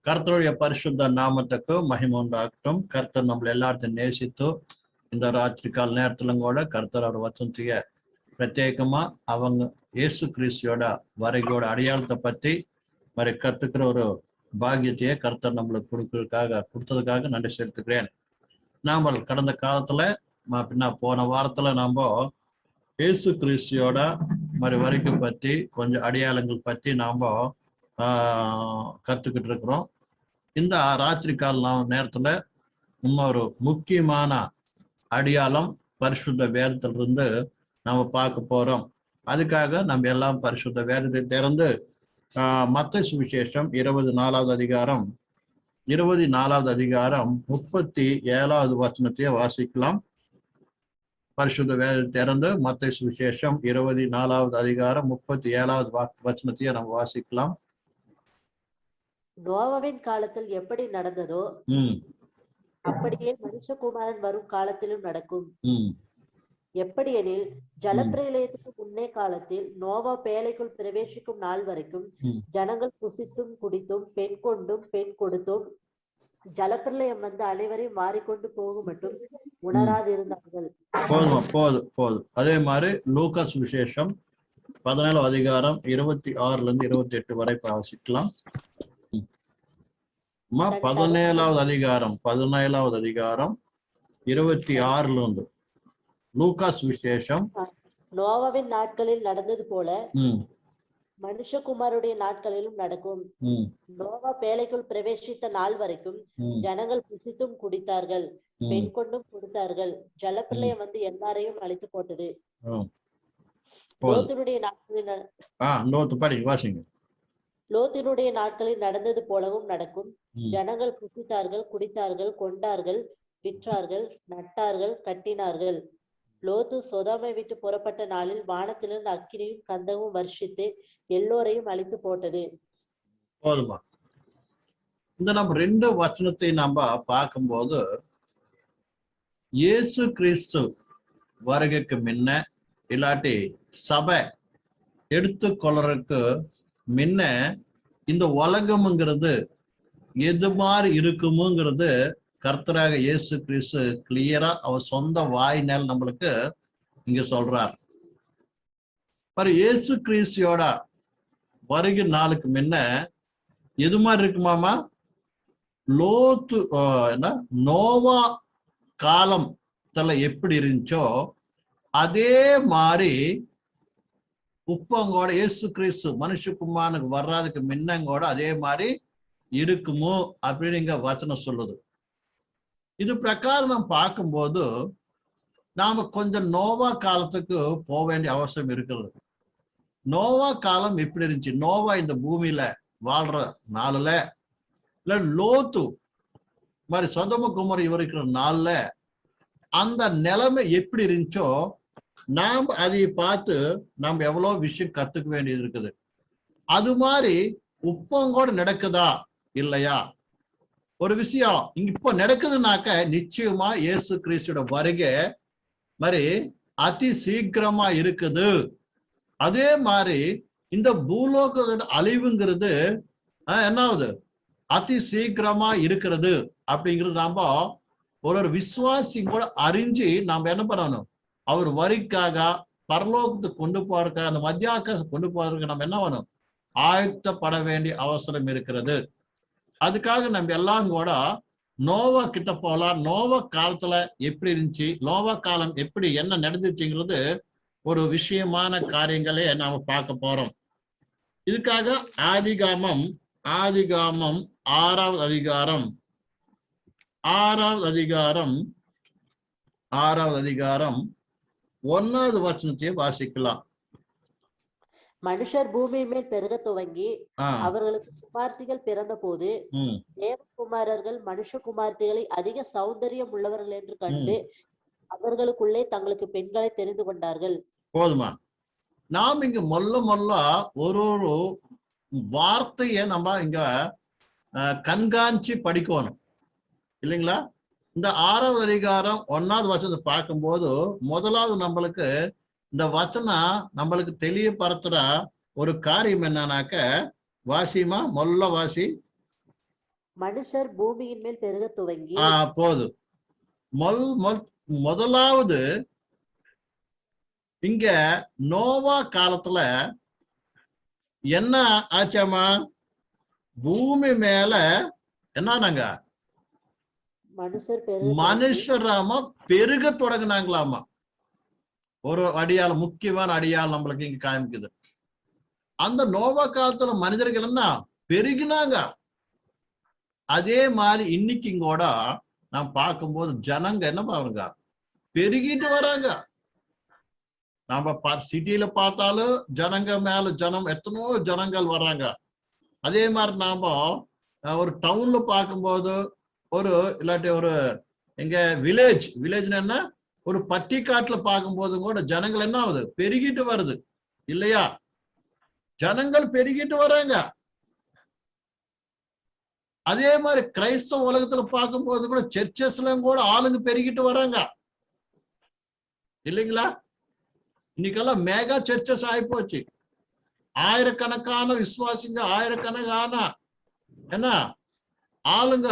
கர்த்தருடைய பரிசுத்த நாமத்துக்கு மகிமை உண்டாகட்டும். கர்த்தர் நம்மளை எல்லாத்தையும் நேசித்து இந்த ராத்திரி கால நேரத்திலும் கூட கர்த்தர் அவர் வசனத்தைய பிரத்யேகமா அவங்க இயேசு கிறிஸ்துவோட வருகையோட அடையாளத்தை பத்தி மாதிரி கத்துக்கிற ஒரு பாக்கியத்தையே கர்த்தர் நம்மளுக்கு கொடுத்ததுக்காக நன்றி செலுத்துக்கிறேன். நாம கடந்த காலத்துல போன வாரத்துல நாம இயேசு கிறிஸ்துவோட மாதிரி வருகை பத்தி கொஞ்சம் அடையாளங்கள் பத்தி நாம கத்துக்கிட்டு இருக்கிறோம். இந்த ராத்திரி கால நேரத்துல இன்னொரு முக்கியமான அடையாளம் பரிசுத்த வேதத்திலிருந்து நம்ம பார்க்க போறோம். அதுக்காக நம்ம எல்லாம் பரிசுத்த வேதத்தை திறந்து மத்தேயு சுவிசேஷம் 24வது அதிகாரம் 37வது வசனத்தையே வாசிக்கலாம். பரிசுத்த வேதத்தை திறந்து மத்தேயு சுவிசேஷம் 24வது அதிகாரம் 37வது வசனத்தையே நம்ம வாசிக்கலாம். நோவாவின் காலத்தில் எப்படி நடந்ததோ அப்படியே மனுஷகுமாரன் வரும் காலத்திலும் நடக்கும். எப்படியெனில் ஜலப்பிரளயத்துக்கு முன்னே காலத்தில் நோவா பேழைக்குள் பிரவேசிக்கும் நாள் வரைக்கும் ஜனங்கள் புசித்தும் குடித்தும் பெண் கொண்டும் பெண் கொடுத்தும் ஜலப்பிரளயம் வந்து அனைவரையும் மாறிக்கொண்டு போகும் மட்டும் உணராதிருந்தார்கள். போதும். அதே மாதிரி லூக்கா சுவிசேஷம் 17 அதிகாரம் 26 இருந்து 28 வரை வாசிக்கலாம். 17வது அதிகாரம் 26 இருந்து லூக்கா சுவிசேஷம். நோவாவின் நாட்களில் நடந்தது போல மனுஷகுமாருடைய நாட்களிலும் நடக்கும். நோவா பேழைக்குள் பிரவேசித்த நாள் வரைக்கும் ஜனங்கள் புசித்தும் குடித்தார்கள், பெண் கொண்டும் கொடுத்தார்கள். ஜலப்பிரளயம் வந்து எல்லாரையும் அழித்து போட்டது. லோத்தினுடைய நாட்களில் நடந்தது போலவும் நடக்கும். ஜனங்கள் புசித்தார்கள், குடித்தார்கள், கொண்டார்கள், விற்றார்கள், நட்டார்கள், கட்டினார்கள். லோத்து சொதோமை விட்டு புறப்பட்ட நாளில் வானத்திலிருந்து அக்கினியும் கந்தமும் வர்ஷித்து எல்லோரையும் அழித்து போட்டது. போதுமா? இந்த நம்ம 2 வசனத்தை நம்ம பார்க்கும்போது இயேசு கிறிஸ்து வருகைக்கு முன்ன இல்லாட்டி சபை எடுத்துக்கொள்றதுக்கு முன்ன இந்த உலகம்ங்கிறது எது மாதிரி இருக்குமுங்கிறது கர்த்தராக இயேசு கிறிஸ்து கிளியரா அவர் சொந்த வாயினால் நம்மளுக்கு இங்க சொல்றார். இயேசு கிறிஸ்துவோட வருகை நாளுக்கு முன்ன எது மாதிரி இருக்குமாமா? லோத்து நோவா காலத்துல எப்படி இருந்துச்சோ அதே மாதிரி உப்பங்கோட இயேசு கிறிஸ்து மனுஷகுமாரனுக்கு வர்றதுக்கு முன்னங்கோட அதே மாதிரி இருக்குமோ அப்படின்னு இங்க வசனம் சொல்லுது. இது பிரகாரம் நாம் பார்க்கும்போது நாம கொஞ்சம் நோவா காலத்துக்கு போக வேண்டிய அவசியம் இருக்கிறது. நோவா காலம் எப்படி இருந்துச்சு? நோவா இந்த பூமியில வாழ்ற நாள்ல இல்ல லோத்து மாதிரி சொதம குமரி இருக்கிற நாள்ல அந்த நிலைமை எப்படி இருந்துச்சோ நாம் அதை பார்த்து நாம் எவ்வளவு விஷயம் கத்துக்க வேண்டியது இருக்குது. அது மாதிரி உப்பங்கோடு நடக்குதா இல்லையா? ஒரு விஷயம் இங்க இப்ப நடக்குதுனாக்க நிச்சயமா இயேசு கிறிஸ்துவோட வருகை மாதிரி அதி சீக்கிரமா இருக்குது. அதே மாதிரி இந்த பூலோகத்தோட அழிவுங்கிறது என்னாவது அதி சீக்கிரமா இருக்கிறது அப்படிங்கிறது நாம ஒரு விசுவாசி கூட அறிஞ்சு நாம என்ன பண்ணணும்? அவர் வரிக்காக பரலோகத்துக்கு கொண்டு போறதுக்காக அந்த மத்திய ஆகாசம் கொண்டு போறதுக்கு நம்ம என்ன பண்ணணும்? ஆயத்தப்பட வேண்டிய அவசரம் இருக்கிறது. அதுக்காக நம்ம எல்லாம் கூட நோவா கிட்ட போலாம். நோவா காலத்துல எப்படி இருந்துச்சு, நோவா காலம் எப்படி என்ன நடந்துச்சுங்கிறது ஒரு விஷயமான காரியங்களே நாம பார்க்க போறோம். இதுக்காக ஆதிகாமம் 6வது அதிகாரம் 1வது வசனத்தையே வாசிக்கலாம். மனுஷர் பூமி மேல் பெருக துவங்கி அவர்களுக்கு குமார்த்திகள் பிறந்த போது தேவகுமாரர்கள் மனுஷகுமார்த்திகளை அதிக சௌந்தரியம் உள்ளவர்கள் என்று கண்டு அவர்களுக்குள்ளே தங்களுக்கு பெண்களை தெரிந்து கொண்டார்கள். போதுமா? நாம் இங்க மொல்ல ஒரு வார்த்தைய நம்ம இங்க கண்காணிச்சு படிக்கணும் இல்லைங்களா? இந்த 6வது அதிகாரம் 1வது வசனத்தை பார்க்கும்போது முதலாவது நம்மளுக்கு இந்த வசனம் நம்மளுக்கு தெளிவுபடுத்துற ஒரு காரியம் என்னன்னாக்க வாசிமா மொல்ல வாசி. மனுஷர் பூமியின் மேல் பெருக துவங்கி போதும். முதலாவது இங்க நோவா காலத்துல என்ன ஆச்சாமா? பூமி மேல என்னன்னாங்க? மனுஷராம பெருக தொடங்கினாங்களாமா. ஒரு அடியாளம், முக்கியமான அடியாளம் நம்மளுக்கு இங்க காமிக்குது. அந்த நோவா காலத்துல மனிதர்கள் என்ன பெருகினாங்க. அதே மாதிரி இன்னைக்கு கூட நாம் பார்க்கும்போது ஜனங்க என்ன பாருங்க பெருகிட்டு வராங்க. நாம சிட்டியில பார்த்தாலும் ஜனங்க மேல ஜனம், எத்தனையோ ஜனங்கள் வர்றாங்க. அதே மாதிரி நாம ஒரு டவுன்ல பார்க்கும்போது, ஒரு இல்லாட்டி ஒரு எங்க வில்லேஜ்னு என்ன, ஒரு பட்டிக்காட்டுல பார்க்கும்போது கூட ஜனங்கள் என்ன ஆகுது? பெருகிட்டு வருது இல்லையா? ஜனங்கள் பெருகிட்டு வராங்க. அதே மாதிரி கிறிஸ்தவ உலகத்துல பார்க்கும்போது கூட சர்ச்சஸ்ல கூட ஆளுங்க பெருகிட்டு வராங்க இல்லைங்களா? இன்னைக்கெல்லாம் மேகா சர்ச்சஸ் ஆயிப்போச்சு. ஆயிரக்கணக்கான விசுவாசிங்க, ஆயிரக்கணக்கான என்ன ஆளுங்க,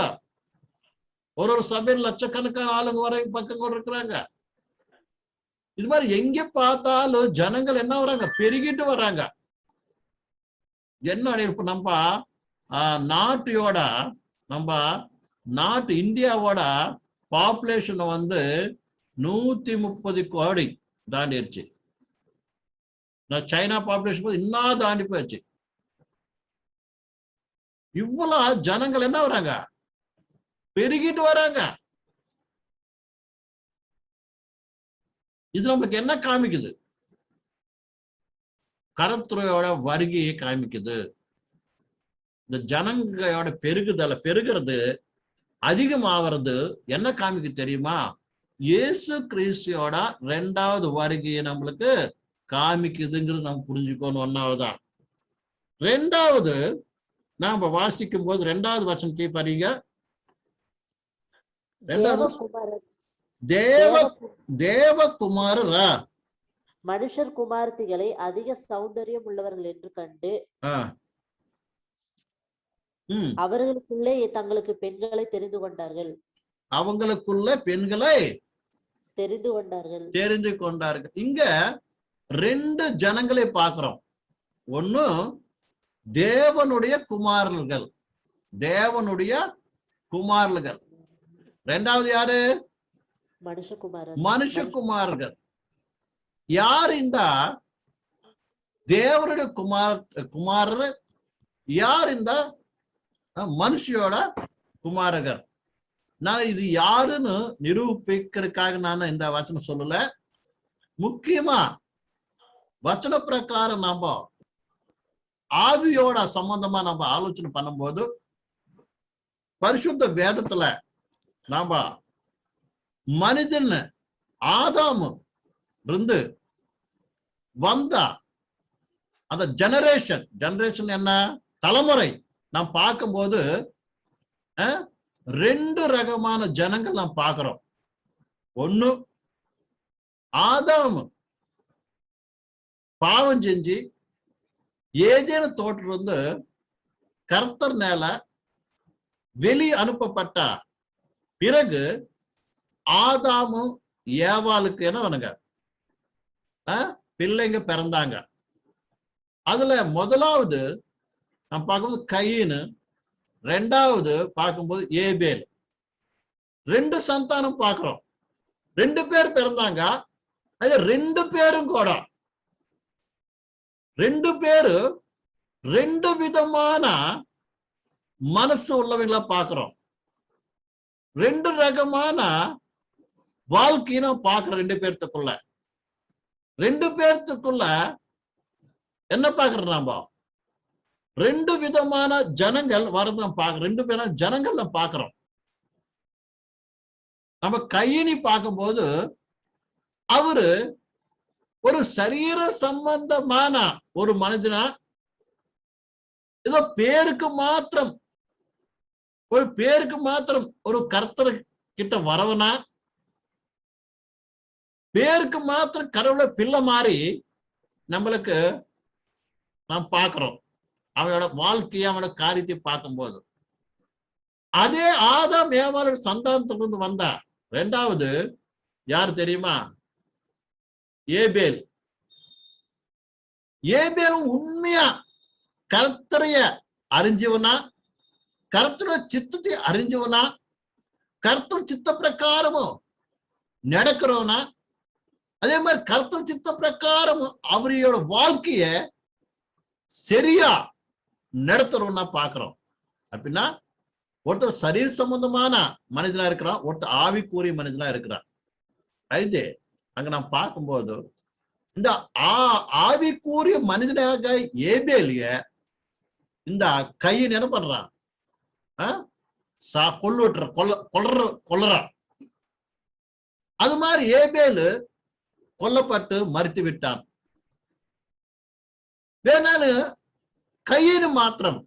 ஒரு சபையில் லட்சக்கணக்கான ஆளுங்க வரை பக்கம் கூட இருக்கிறாங்க. இது மாதிரி எங்க பார்த்தாலும் ஜனங்கள் என்ன வராங்க? பெருகிட்டு வராங்க. என்ன இப்ப நம்ம நாட்டோட, நம்ம நாட்டு இந்தியாவோட பாப்புலேஷன் 130 கோடி தாண்டிடுச்சு. சைனா பாப்புலேஷன் இன்னும் தாண்டி போயிடுச்சு. இவ்வளவு ஜனங்கள் என்ன வராங்க? பெருகிட்டு வராங்க. இது நமக்கு என்ன காமிக்குது? கர்த்தரோட வருகையை காமிக்குது. இந்த ஜனங்களோட பெருகிறது அதிகமாகிறது என்ன காமிக்கு தெரியுமா? இயேசு கிறிஸ்துவோட 2வது வருகையை நம்மளுக்கு காமிக்குதுங்கிறது நம்ம புரிஞ்சுக்கணும். ஒன்னாவதுதான். 2வது நாம வாசிக்கும் போது 2வது வசனத்தை பாருங்க. தேவகுமாரரா மனுஷர் குமாரத்திகளை அதிக சௌந்தரியம் உள்ளவர்கள் என்று கண்டு அவர்களுக்குள்ளே தங்களுக்கு பெண்களை தெரிந்து கொண்டார்கள். அவங்களுக்குள்ள பெண்களை தெரிந்து கொண்டார்கள். இங்க 2 ஜனங்களை பார்க்கிறோம். ஒண்ணு தேவனுடைய குமாரர்கள், 2வது யாரு? மனுஷகுமாரர்கள். யார் இந்த தேவனுடைய குமாரர்? யார் இந்த மனுஷியோட குமாரகர்? நான் இது யாருன்னு நிரூபிக்கிறதுக்காக நான் இந்த வச்சனம் சொல்லல. முக்கியமா வச்சன பிரகாரம் நாம ஆவியோட சம்பந்தமா நம்ம ஆலோசனை பண்ணும்போது, பரிசுத்த வேதத்துல நாம மனிதன் ஆதாமு இருந்து வந்த அந்த ஜெனரேஷன் என்ன தலைமுறை நாம் பார்க்கும்போது 2 ரகமான ஜனங்கள் நாம் பார்க்கிறோம். ஒண்ணு ஆதாம் பாவம் செஞ்சு ஏதேனு தோற்றிலிருந்து கர்த்தர் மேல வெளியே அனுப்பப்பட்ட பிறகு ஆதாமும் ஏவாளுக்கு என்ன பண்ணுங்க பிள்ளைங்க பிறந்தாங்க. அதுல முதலாவது நம்ம பார்க்கும்போது கயீனு, 2வது பார்க்கும்போது ஏபேல். 2 சந்தானம் பார்க்கிறோம். 2 பேர் பிறந்தாங்க. அது 2 பேரும் கூட 2 பேரு 2 விதமான மனசு உள்ளவங்களா பார்க்கிறோம். 2 ரகமான வாழ்க்கையை பார்க்கிறோம். 2 பேர்த்துக்குள்ள என்ன பார்க்கிறோம்? நாம 2 விதமான ஜனங்கள் வரது பார்க்கிறோம். 2 பேரும் ஜனங்கள் பார்க்கிறோம். நம்ம கயீனி பார்க்கும்போது அவரு ஒரு சரீர சம்பந்தமான ஒரு மனிதனா, ஏதோ பேருக்கு மாத்திரம் ஒரு கர்த்தர் கிட்ட வரவனா, பேருக்கு மாத்திரம் கடவுளை பிள்ளை மாறி நம்மளுக்கு நாம் பார்க்கிறோம். அவனோட வாழ்க்கையை, அவனோட காரியத்தை பார்க்கும்போது அதே ஆதாம் ஏவாளோட சந்தானத்திலிருந்து வந்தா. ரெண்டாவது யார் தெரியுமா? ஏபேல். ஏபேலும் உண்மையா கர்த்தரைய அறிஞ்சவனா, கர்த்தரோட சித்தத்தை அறிஞ்சவனா, கர்த்தர் சித்த பிரகாரமும் நடக்கிறவனா, அதே மாதிரி கர்த்தர் சித்த பிரகாரமும் அவரையோட வாழ்க்கைய சரியா நடத்துறோம்னா பாக்குறோம். அப்படின்னா ஒருத்தர் சரீர சம்பந்தமான மனிதனா இருக்கிறான், ஒருத்தர் ஆவிக்குரிய மனிதனா இருக்கிறான். ஐந்து அங்க நாம் பார்க்கும்போது இந்த ஆவிக்குரிய மனிதனாக ஏபேலிய இந்த கையின் என்ன பண்றான்? கொல்றான். அது மாதிரி ஏபேலு கொல்லப்பட்டு மறித்து விட்டான். வேணாலும் கையின் மாத்திரம்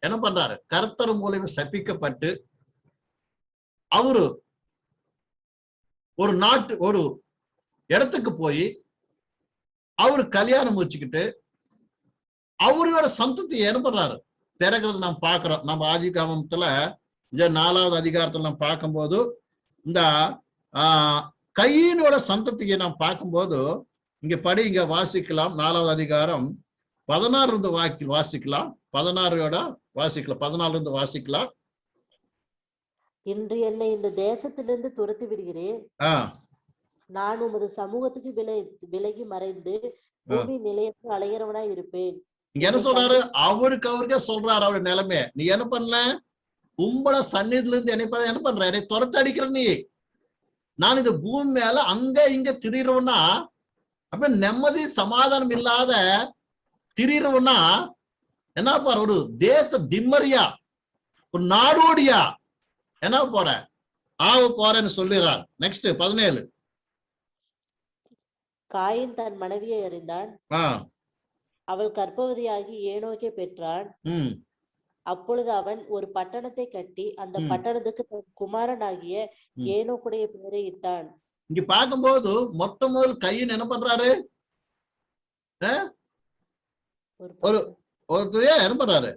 என்ன பண்றாரு? கர்த்தர் மூலமா சபிக்கப்பட்டு அவரு ஒரு இடத்துக்கு போய் அவரு கல்யாணம் வச்சுக்கிட்டு அவரோட சந்ததி என்ன பண்றாரு பிறகுறது நாம் பார்க்கிறோம். நம்ம ஆதிகாமத்துல 4வது அதிகாரத்துல நாம் பார்க்கும்போது இந்த கையினோட சந்ததியை நாம் பார்க்கும்போது இங்க வாசிக்கலாம். 4வது அதிகாரம் 16 வாசிக்கலாம். 14 வாசிக்கலாம். இன்று என்னை இந்த தேசத்திலிருந்து துரத்தி விடுகிறேன். நான் உமது சமூகத்துக்கு விலகி மறைந்து பூமி நிலையத்து அலைகிறவனாய் இருப்பேன். இங்க என்ன சொல்றாரு? அவருக்கே சொல்றாரு அவருடைய நிலைமை. நீ என்ன பண்ணல? உங்களோட சந்நிதியில இருந்து என்ன பண்ற? என்னை துரத்து அடிக்கிற நீ. நான் இந்த பூமி மேல அங்க இங்க திரிறவனா, அப்ப நிம்மதி சமாதானம் இல்லாத திரிறவனா என்ன பாரு? ஒரு தேச திம்மரியா, ஒரு நாடோடியா என்ன போறேன்னு சொல்லுறார். நெக்ஸ்ட் 17. காயின் தன் மனைவியை அறிந்தான். அவள் கர்ப்பவதியாகி ஏனோக்கை பெற்றான். அப்பொழுது அவன் ஒரு பட்டணத்தை கட்டி அந்த பட்டணத்துக்கு தன் குமாரனாகிய ஏனோக்குடைய பெயரை இட்டான். இங்க பார்க்கும்போது முதல் கையின் என்ன பண்றாரு? என்ன பண்றாரு?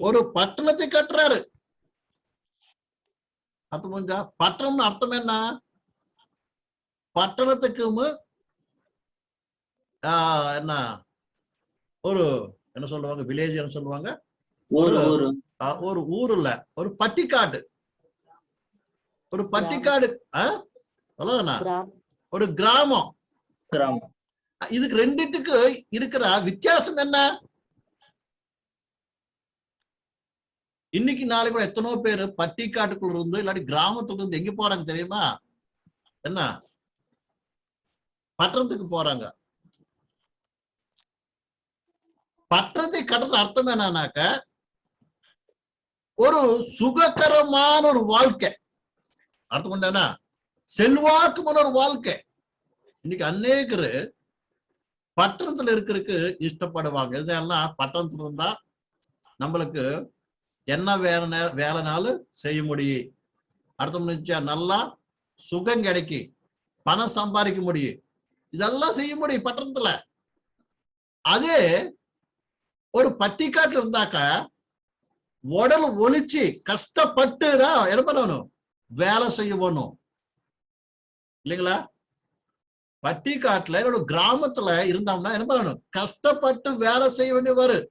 ஒரு பட்டணத்தை கட்டுறாரு. பட்டணம்னு அர்த்தம் என்ன? பட்டணத்துக்கு என்ன ஒரு என்ன சொல்லுவாங்க? வில்லேஜ் சொல்லுவாங்க. ஒரு ஊர் இல்ல, ஒரு பட்டிக்காடு. ஒரு பட்டிக்காடு ஒரு கிராமம். இதுக்கு ரெண்டுத்துக்கு இருக்கிற வித்தியாசம் என்ன? இன்னைக்கு நாளைக்கு கூட எத்தனோ பேரு பட்டிக்காட்டுக்குள்ள இருந்து இல்லாட்டி கிராமத்துக்குள்ள இருந்து எங்க போறாங்க தெரியுமா? என்ன பட்டணத்துக்கு போறாங்க. பட்டணத்தை கட்டுற அர்த்தம் என்னன்னாக்க ஒரு சுககரமான ஒரு வாழ்க்கை. அர்த்தம் என்ன? செல்வாக்குமான ஒரு வாழ்க்கை. இன்னைக்கு அநேகரு பட்டணத்துல இருக்கிறதுக்கு இஷ்டப்படுவாங்க. இதெல்லாம் பட்டணத்துல இருந்தா நம்மளுக்கு என்ன வேலைனாலும் செய்ய முடியும். அர்த்தம் நல்லா சுகம் கிடைக்கும், பணம் சம்பாதிக்க முடியும், இதெல்லாம் செய்ய முடியும் பட்டணத்துல. அதே ஒரு பட்டிக்காட்டுல இருந்தாக்க உடல் ஒழிச்சு கஷ்டப்பட்டுதான் என்ன பண்ணணும்? வேலை செய்யணும் இல்லைங்களா? பட்டிக்காட்டுல ஒரு கிராமத்துல இருந்தோம்னா என்ன பண்ணணும்? கஷ்டப்பட்டு வேலை செய்ய வேண்டிய வரும்.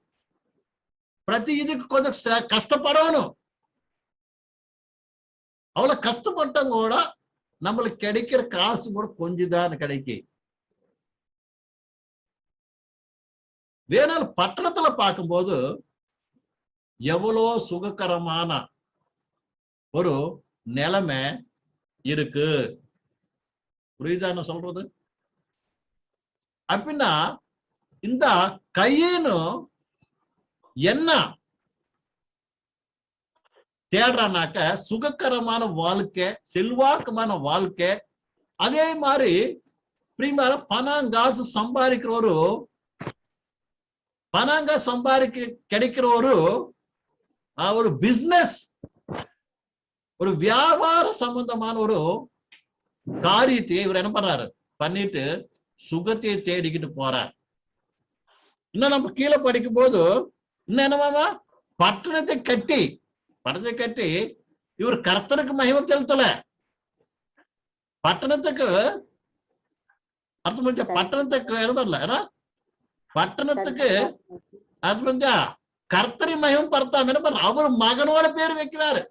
பிரதி இதுக்கு கொஞ்சம் கஷ்டப்படணும். அவ்வளவு கஷ்டப்பட்டவங்க கூட நம்மளுக்கு கிடைக்கிற காசு கூட கொஞ்சம் தான் கிடைக்கும். வேணாலும் பட்டணத்துல பார்க்கும்போது எவ்வளோ சுககரமான ஒரு நிலைமை இருக்கு. புரியுதா என்ன சொல்றது? அப்படின்னா இந்த கையனும் என்ன தேடுறானாக்க சுககரமான வாழ்க்கை, செல்வாக்குமான வாழ்க்கை. அதே மாதிரி பணம் காசு சம்பாதிக்கிற கிடைக்கிற ஒரு பிசினஸ், ஒரு வியாபார சம்பந்தமான ஒரு காரியத்தை இவர் என்ன பண்றாரு? பண்ணிட்டு சுகத்தை தேடிக்கிட்டு போறார். இன்னும் நம்ம கீழே படிக்கும் போது இன்னும் என்னவாமா? பட்டணத்தை கட்டி இவர் கர்த்தருக்கு மகிமை செலுத்தல. பட்டணத்துக்கு அர்த்தம் புரிஞ்சா? பட்டணத்துக்கு என்ன பட்டணத்துக்கு அர்த்தம் புரிஞ்சா? கர்த்தரி மகிமை படுத்தாம என்ன பண்ற? அவர் மகனோட பேர் வைக்கிறாரு.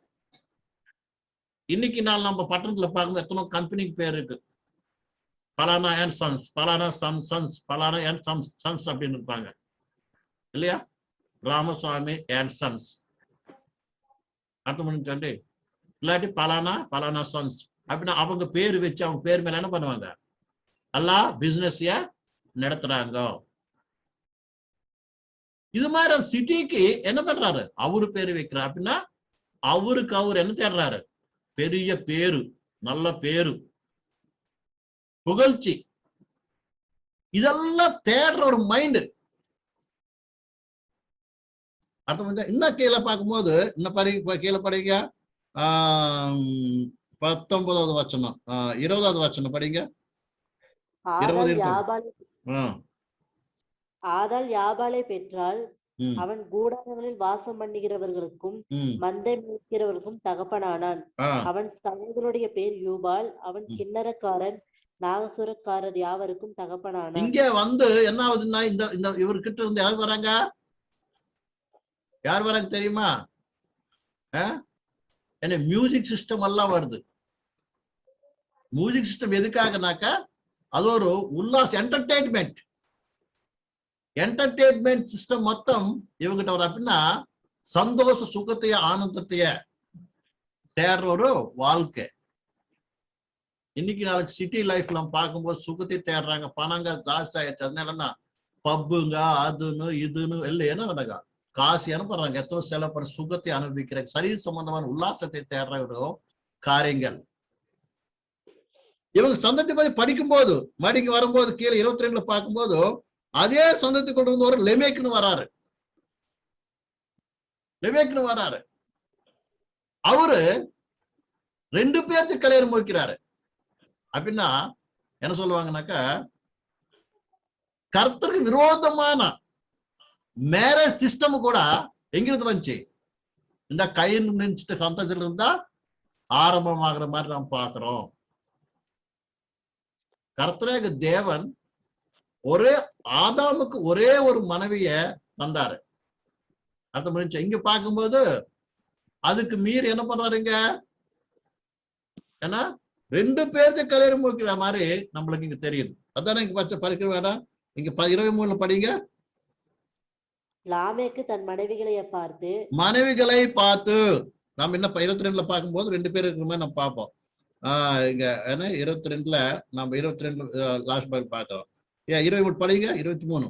இன்னைக்கு நாள் நம்ம பட்டணத்துல பார்க்கும்போது எத்தனை கம்பெனிக்கு பேர் இருக்கு. பலானா அண்ட் சன்ஸ், பலானா சன்ஸ், பலானா அண்ட் சன்ஸ் அப்படின்னு இருப்பாங்க இல்லையா? ராமசாமி அண்ட் சன்ஸ் அர்த்தம் புரிஞ்சு. இல்லாட்டி பலானா சன்ஸ் அப்படின்னா அவங்க பேர் வச்சு அவங்க பேர் மேல என்ன பண்ணுவாங்க? எல்லாம் பிசினஸ் நடத்துறாங்க. இது மாதிரி சிட்டிக்கு என்ன பண்றாரு? அவரு பேரு வைக்கிறார். அப்படின்னா அவருக்கு அவர் என்ன தேடுறாரு? பெரிய பேரு, நல்ல பேரு, புகழ்ச்சி, இதெல்லாம் தேடுற ஒரு மைண்டு. அர்த்தம் இன்னும் கீழே பார்க்கும்போது இன்னும் கீழே படிங்க. 19வது வசனம், 20வது வசனம் படிங்க. ஆதாள் யாபாலை பெற்றால் அவன் கூடாரங்களில் வாசம் பண்ணுகிறவர்களுக்கும் மந்தை மேய்க்கிறவர்களுக்கும் தகப்பனானான். அவன் சகோதரனுடைய பேர் யூபால். அவன் கிண்ணறக்காரன், நாகசுரக்காரர் யாவருக்கும் தகப்பனானான். இங்க என்ன ஆகுதுன்னா இந்த இவர்கிட்ட இருந்து யார் வராங்க? யார் வராங்க தெரியுமா? என்ன மியூசிக் சிஸ்டம் எல்லாம் வருது. மியூசிக் சிஸ்டம் எதுக்காகனாக்கா அது ஒரு உல்லாச என்டர்டெயின்மெண்ட் சிஸ்டம் மொத்தம் இவங்கிட்ட வர. அப்படின்னா சந்தோஷ சுகத்தைய ஆனந்தத்தைய தேடுற ஒரு வாழ்க்கை. இன்னைக்கு நாளைக்கு சிட்டி லைஃப்ல பார்க்கும்போது சுகத்தை தேடுறாங்க. பணங்க ஜாஸ்தி ஆயிடுச்சு. அதனால பப்புங்க அதுன்னு இதுன்னு எல்லாம் என்ன நடக்கா? காசு அனுப்புறாங்க. எத்தனை செலவு சுகத்தை அனுபவிக்கிற சரீர சம்பந்தமான உல்லாசத்தை தேடுற காரியங்கள். இவங்க சந்தத்தை பத்தி படிக்கும் போது மடிக்கு வரும்போது கீழே 22ல பார்க்கும்போது அதே சொந்தத்தை கொண்டு வந்து ஒரு லெமேக்னு வராரு. அவரு 2 பேருக்கு கல்யாணம் வைக்கிறாரு. அப்படின்னா என்ன சொல்லுவாங்கன்னாக்கா கர்த்தருக்கு விரோதமான மேரேஜ் சிஸ்டம் கூட எங்கிருந்து வந்துச்சு? இந்த கையின் சந்ததியில இருந்தா ஆரம்பமாகிற மாதிரி நாம் பார்க்கிறோம். கர்த்தரேக தேவன் ஒரே ஆதாமுக்கு ஒரே ஒரு மனைவிய தந்தாரு. அர்த்தம் புரிஞ்சு. இங்க பார்க்கும்போது அதுக்கு மீறி என்ன பண்றாருங்க? ஏன்னா 2 பேருக்கு கல்யாணம் வைக்கிற மாதிரி நம்மளுக்கு இங்க தெரியுது. அதானே இங்க படிக்கிற வேண்டாம். இங்க 23ல படிங்க. லாமேக்கு தன் மனைவிகளை பார்த்து நாம என்ன 22ல பார்க்கும்போது 2 பேர் இருக்கிற மாதிரி நம்ம பார்ப்போம். இங்க என்ன 22ல நம்ம 22 லாஸ்ட் பால் பார்த்தோம். 23 படிங்க. 23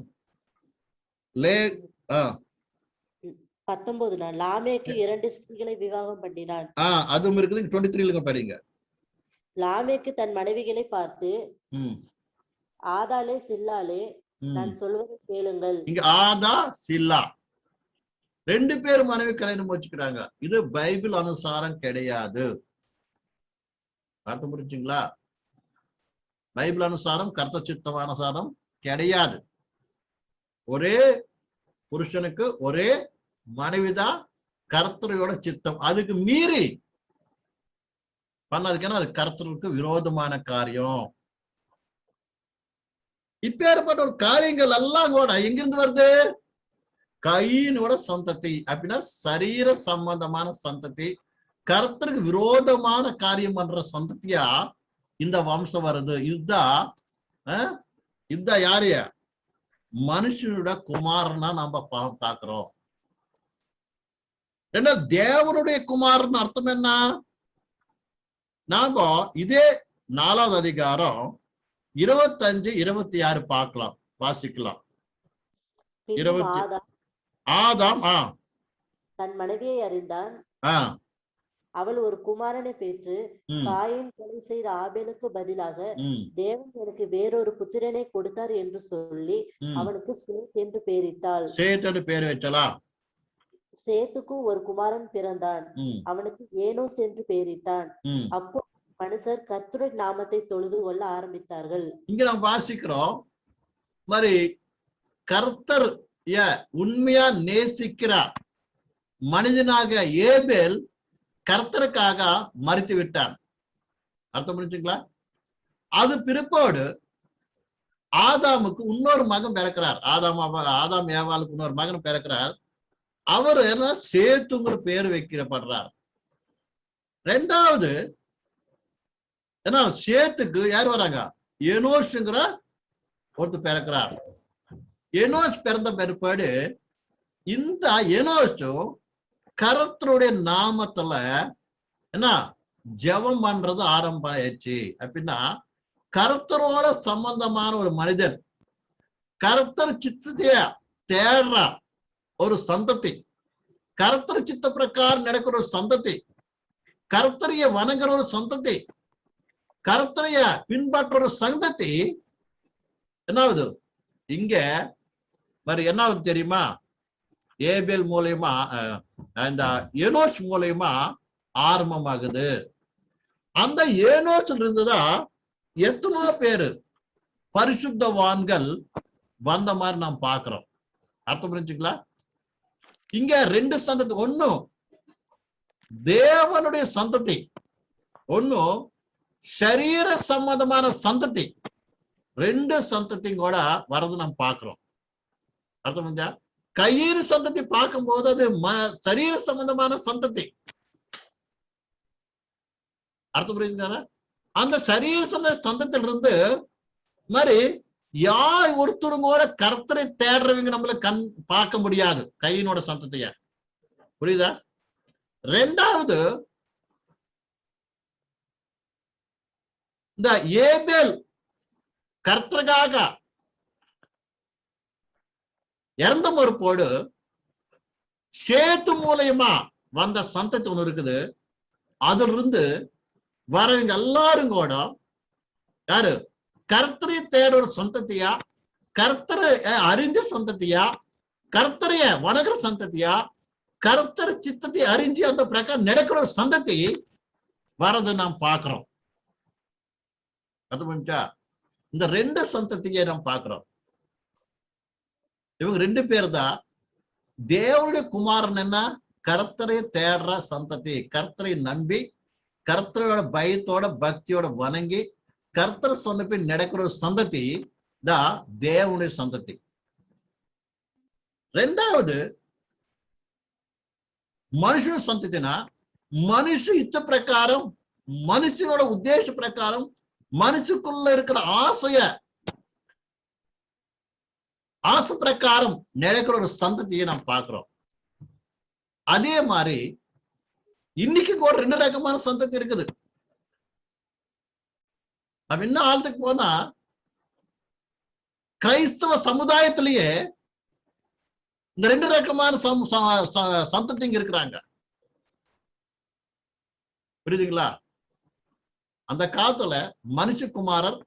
19 லாமேக்கு 2 ஸ்திரீகளை விவாகம் பண்ணினான். அதுவும் இருக்குது. 23ல படிங்க. லாமேக்கு தன் மனைவிகளை பார்த்து, ஆதாளே சில்லாளே, நான் சொல்வதை கேளுங்கள். இங்க ஆதா சில்லா 2 பேர் மனைவி கல்யாணம் வச்சுக்கிறாங்க. இது பைபிள் அனுசாரம் கிடையாது. அர்த்தம் புரிஞ்சுங்களா? பைபிள் அனுசாரம் கர்த்த சித்தம் அனுசாரம் கிடையாது. ஒரே புருஷனுக்கு ஒரே மனைவிதான் கர்த்தரோட சித்தம். அதுக்கு மீறி பண்ணதுக்குன்னா அது கர்த்தருக்கு விரோதமான காரியம். இப்பேற்பட்ட ஒரு காரியங்கள் எல்லாம் கூட எங்கிருந்து வருது? கையினோட சந்ததி. அப்படின்னா சரீர சம்பந்தமான சந்ததி, கர்த்தருக்கு விரோதமான காரியம் பண்ற சந்ததியா இந்த வம்சம் வருது. இதுதான் யாரைய மனுஷனோட குமாரனா நாம பாக்குறோம். ஏன்னா தேவனுடைய குமாரன் அர்த்தம் என்ன? நாம இதே 4வது அதிகாரம் 25, 26 பார்க்கலாம், வாசிக்கலாம். ஆதாம் தன் மனைவியை அறிந்தான். அவள் ஒரு குமாரனை பெற்று காயின் கொலை செய்த ஆபேலுக்கு பதிலாக தேவன் எனக்கு வேறொரு புத்திரனை கொடுத்தார் என்று சொல்லி அவனுக்கு சேத் என்று பெயரிட்டாள். சேத் என்று பெயர் வைத்தலாம். சேத்துக்கும் ஒரு குமாரன் பிறந்தான். அவனுக்கு ஏனோஸ் என்று பெயரிட்டான். அப்போ மனுஷர் கர்த்தருடைய நாமத்தை தொழுது கொள்ள ஆரம்பித்தார்கள். இங்க நாம் வாசிக்கிறோம் மாதிரி கர்த்தர் உண்மையா நேசிக்கிறார். மனிதனாக ஏபேல் கர்த்தருக்காக மரித்து விட்டான். அர்த்தம் புரிஞ்சுங்களா? அது பிற்பாடு ஆதாமுக்கு இன்னொரு மகன் பிறக்கிறார். ஆதாம் ஏவாளுக்கு இன்னொரு மகன் பிறக்கிறார். அவர் என்ன சேத்துங்கிற பேர் வைக்கப்படுறார். ரெண்டாவது ஏன்னா சேத்துக்கு யார் வராங்க? எனோஷுங்கிற ஒருத்தர் பிறக்கிறார். எனோஷ் பிறந்த பிற்பாடு இந்த எனோஷு கர்த்தருடைய நாமத்துல என்ன ஜெபம் பண்றது ஆரம்பம் ஆயிடுச்சு. அப்படின்னா கர்த்தரோட சம்பந்தமான ஒரு மனிதன், கர்த்தர் சித்தத்தைய தேடுற ஒரு சந்ததி, கர்த்தர் சித்த பிரகாரம் நடக்கிற ஒரு சந்ததி, கர்த்தரைய வணங்குற ஒரு சந்ததி, கர்த்தரைய பின்பற்ற ஒரு சந்ததி என்னாவது இங்க என்னாவது தெரியுமா? ஏபேல் மூலயமா இந்த ஏனோஷ் மூலயமா ஆரம்பமாகுது. அந்த ஏனோஷ்ல இருந்துதான் எத்தனையோ பேரு பரிசுத்தவான்கள் வந்த மாதிரி நாம் பார்க்கிறோம். அர்த்தம் புரிஞ்சுங்களா? இங்க ரெண்டு சந்ததி, ஒன்னும் தேவனுடைய சந்ததி, ஒன்னும் சரீர சம்பந்தமான சந்ததி. ரெண்டு சந்ததியும் கூட வரது நாம் பார்க்கிறோம். அர்த்தம் புரிஞ்சா? கயிறு சந்ததி பார்க்கும்போது அது சரீர சம்பந்தமான சந்ததி. அர்த்தம் புரியுதுங்களா? அந்த சரீர சந்தத்திலிருந்து மாதிரி யார் ஒருத்தரும் கூட கர்த்தரை தேடுறவங்க நம்மள கண் பார்க்க முடியாது, கையினோட சந்ததிய. புரியுதா? ரெண்டாவது இந்த ஏபேல் கர்த்தருக்காக இறந்த மறுப்போடு சேத்து மூலயமா வந்த சந்ததி ஒண்ணு இருக்குது. அதுல இருந்து வரவங்க எல்லாரும் கூட யாரு கர்த்தரை தேடுற சந்ததியா, கர்த்தரை அறிஞ்ச சந்ததியா, கர்த்தரைய வணங்குற சந்ததியா, கர்த்தர் சித்தத்தை அறிஞ்சு அந்த பிரகாரம் நடக்கிற சந்ததி வரது நாம் பார்க்கிறோம். அது புரிஞ்சா? இந்த ரெண்டு சந்ததியை நாம் பார்க்கிறோம். இவங்க ரெண்டு பேர் தான் தேவனுடைய குமாரன். என்ன? கர்த்தரை தேடுற சந்ததி, கர்த்தரை நம்பி கர்த்தரோட பயத்தோட பக்தியோட வணங்கி கர்த்தர் சொன்ன பின் நடக்கிற சந்ததி தான் தேவனுடைய சந்ததி. ரெண்டாவது மனுஷ சந்ததினா மனுஷ இச்ச பிரகாரம், மனுஷனோட உத்தேச பிரகாரம், மனுஷுக்குள்ள இருக்கிற ஆசை பிரகாரம் நடக்கிற ஒரு சந்ததியை நாம் பார்க்கிறோம். அதே மாதிரி இன்னைக்கு கூட ரெண்டு ரகமான சந்ததி இருக்குது. நம்ம இன்னும் ஆழத்துக்கு போனா கிரைஸ்தவ சமுதாயத்திலேயே இந்த ரெண்டு ரகமான சந்ததிங்க இருக்கிறாங்க. புரியுதுங்களா? அந்த காலத்துல மனுஷகுமாரர்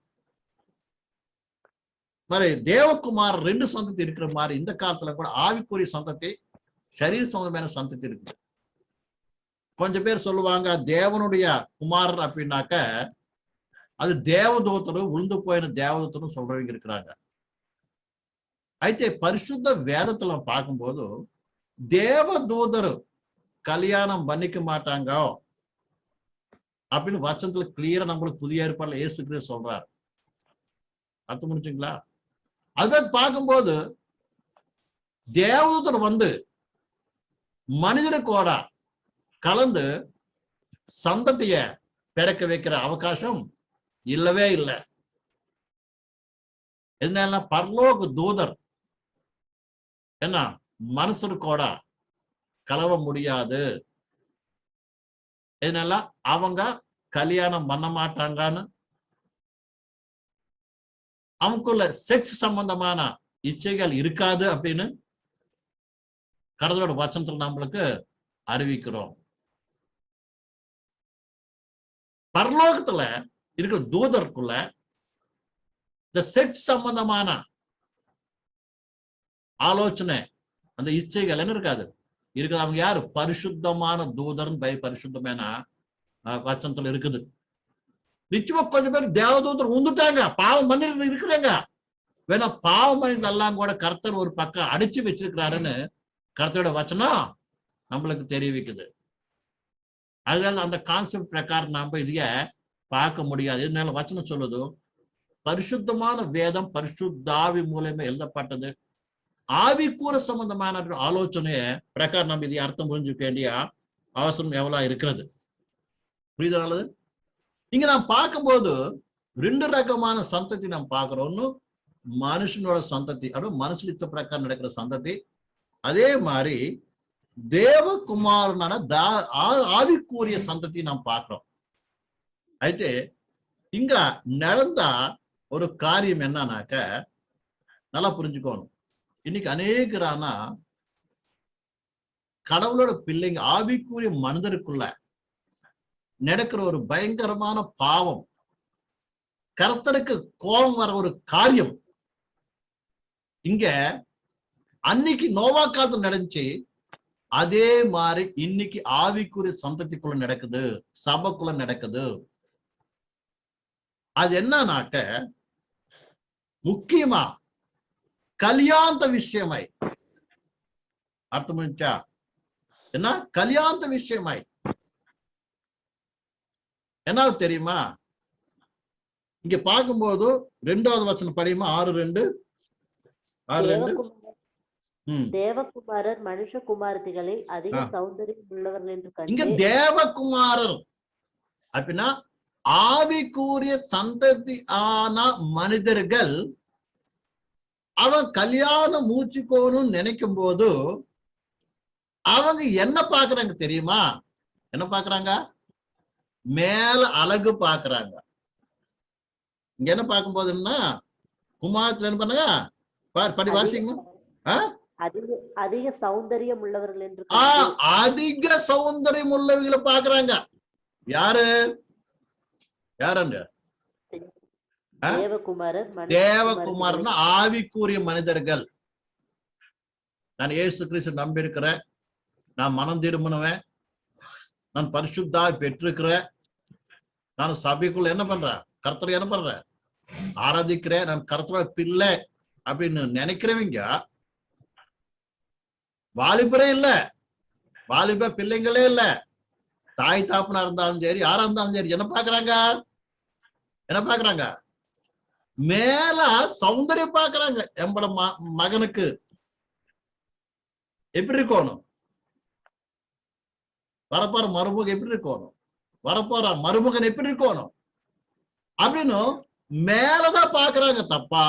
மாதிரி தேவகுமாரர் ரெண்டு சந்ததி இருக்கிற மாதிரி இந்த காலத்துல கூட ஆவிக்குரிய சந்ததி, சரீர சம்பந்தமான சந்ததி இருக்குது. கொஞ்சம் பேர் சொல்லுவாங்க தேவனுடைய குமாரர் அப்படின்னாக்க அது தேவதூத்தரும் உளுந்து போயின தேவதூத்தரும் சொல்றவங்க இருக்கிறாங்க. అయితే పరిశుద్ధ வேதத்துல பார்க்கும்போது தேவதூதர் கல்யாணம் பண்ணிக்க மாட்டாங்க அப்படின்னு வசனத்துல கிளியரா நம்மளுக்கு புதிய ஏற்பாடுல இயேசு கிறிஸ்து சொல்றாரு. அர்த்தம் முடிச்சுங்களா? அதை பார்க்கும்போது தேவதூதர் வந்து மனிதனுக்கோட கலந்து சந்ததிய பிறக்க வைக்கிற அவகாசம் இல்லவே இல்லை. என்ன பரலோக தூதர் என்ன மனுஷனுக்கோட கலவ முடியாது. இதனால அவங்க கல்யாணம் பண்ண மாட்டாங்கன்னு, அவங்களுக்குள்ள செக்ஸ் சம்பந்தமான இச்சைகள் இருக்காது அப்படின்னு கடவுளோட வசனத்துல நம்மளுக்கு அறிவிக்கிறோம். பரலோகத்துல இருக்கிற தூதருக்குள்ள இந்த செக்ஸ் சம்பந்தமான ஆலோசனை, அந்த இச்சைகள் என்ன இருக்காது இருக்குது. அவங்க யாரு? பரிசுத்தமான தூதர் பரிசுத்தமான வச்சனத்துல இருக்குது. நிச்சயமா கொஞ்சம் பேர் தேவதூதர் உந்துட்டாங்க, பாவம் பண்ணி இருக்கிறாங்க. வேணா பாவம் எல்லாம் கூட கர்த்தர் ஒரு பக்கம் அடிச்சு வச்சிருக்கிறாருன்னு கர்த்தரோட வச்சனம் நம்மளுக்கு தெரிவிக்குது. அதனால அந்த கான்செப்ட் பிரகாரம் நாம இதைய பார்க்க முடியாது. இதனால வசனம் சொல்லுது, பரிசுத்தமான வேதம் பரிசுத்தாவி மூலமா எழுதப்பட்டது. ஆவிக்கூற சம்பந்தமான ஆலோசனைய பிரகாரம் நம்ம இதை அர்த்தம் புரிஞ்சுக்க வேண்டிய அவசரம் எவ்வளவு இருக்கிறது. புரியுது? இங்க நாம் பார்க்கும்போது 2 ரகமான சந்ததி நாம் பார்க்கிறோம். ஒண்ணு மனுஷனோட சந்ததி, அப்படி மனுஷனித்த பிரகாரம் நடக்கிற சந்ததி. அதே மாதிரி தேவகுமாரனான ஆவிக்குரிய சந்ததி நாம் பார்க்கிறோம். అయితే இங்க நடந்த ஒரு காரியம் என்னன்னாக்க, நல்லா புரிஞ்சுக்கணும். இன்னைக்கு அநேகரான கடவுளோட பிள்ளைங்க ஆவிக்குரிய மனிதருக்குள்ள நடக்கிற ஒரு பயங்கரமான பாவம், கர்த்தருக்கு கோபம் வர ஒரு காரியம் இங்க அன்னைக்கு நோவா காலத்துல நடந்துச்சு. அதே மாதிரி இன்னைக்கு ஆவிக்குரிய சந்ததிக்குள்ள நடக்குது, சபைக்குள்ள நடக்குது. அது என்னன்னாக்க, முக்கியமா கல்யாண விஷயமாய் அர்த்தம் புரிஞ்சா என்ன? கல்யாண விஷயமாய் என்ன தெரியுமா? இங்க பார்க்கும்போது 2வது வசனம் படியுமா? 6:2. தேவகுமாரர் மனுஷகுமாரத்திகளை அதிக சௌந்தரியம் உள்ளவர்கள் என்று கண்டு. இங்க தேவகுமாரர் அப்படின்னா ஆவிக்குரிய சந்ததி ஆன மனிதர்கள் அவன் கல்யாணம் மூச்சுக்கோன்னு நினைக்கும் போது அவங்க என்ன பாக்குறாங்க தெரியுமா? என்ன பாக்குறாங்க? மேல அழகு பாக்குறாங்க. இங்க என்ன பார்க்கும் போதுன்னா, குமாரத்துல என்ன பண்ணுங்க, படி வாசிங்க. அதிக சௌந்தரியம் உள்ளவர்கள் என்று அதிக சௌந்தரியம் உள்ளவர்களை பாக்குறாங்க. யாரு? யாருங்க? தேவகுமாரன் ஆவிக்குரிய மனிதர்கள். நான் இயேசு கிறிஸ்து நம்பி இருக்கிறேன், நான் மனம் திரும்பினவன், நான் பரிசுத்தா பெற்றிருக்கிறேன், நான் சபைக்குள்ள என்ன பண்றேன், கர்த்தரை என்ன பண்றேன், ஆராதிக்கிறேன், நான் கர்த்தரோட பிள்ளை அப்படின்னு நினைக்கிறவங்க வாலிபரே இல்ல, வாலிப பிள்ளைங்களே இல்ல, தாய் தாப்பனா இருந்தாலும் சரி, யாரா இருந்தாலும் சரி, என்ன பாக்குறாங்க? என்ன பாக்குறாங்க? மேல சௌந்தரியம் பாக்குறாங்க. எம்பட மகனுக்கு எப்படி இருக்கணும், வரப்போற மருமகன் எப்படி இருக்கணும், வரப்போற மருமகன் எப்படி இருக்கணும் அப்படின்னு மேலதான் பாக்குறாங்க. தப்பா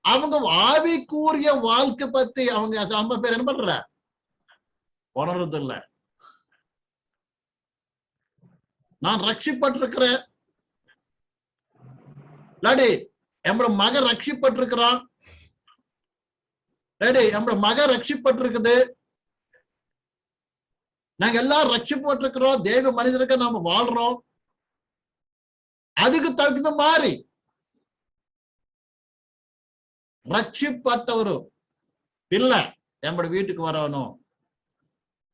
அவங்க ஆவிக்குரிய வாழ்க்கை பத்தி அவங்க நம்ம பேர் என்ன பண்ற உணர்றது இல்ல. நான் ரட்சிப்பட்டிருக்கிறேன், லாடி எம்பட மகன் ரட்சிப்பட்டிருக்கிறான், லாடி எம்பட மகன் ரட்சிப்பட்டிருக்குது, நாங்க எல்லாரும் ரட்சிப்பட்டிருக்கிறோம், தேவ மனிதருக்கு நாம வாழ்றோம். அதுக்கு தகுந்த மாதிரி ரட்சிப்பட்டவரு பிள்ளை எம்பட வீட்டுக்கு வரணும்,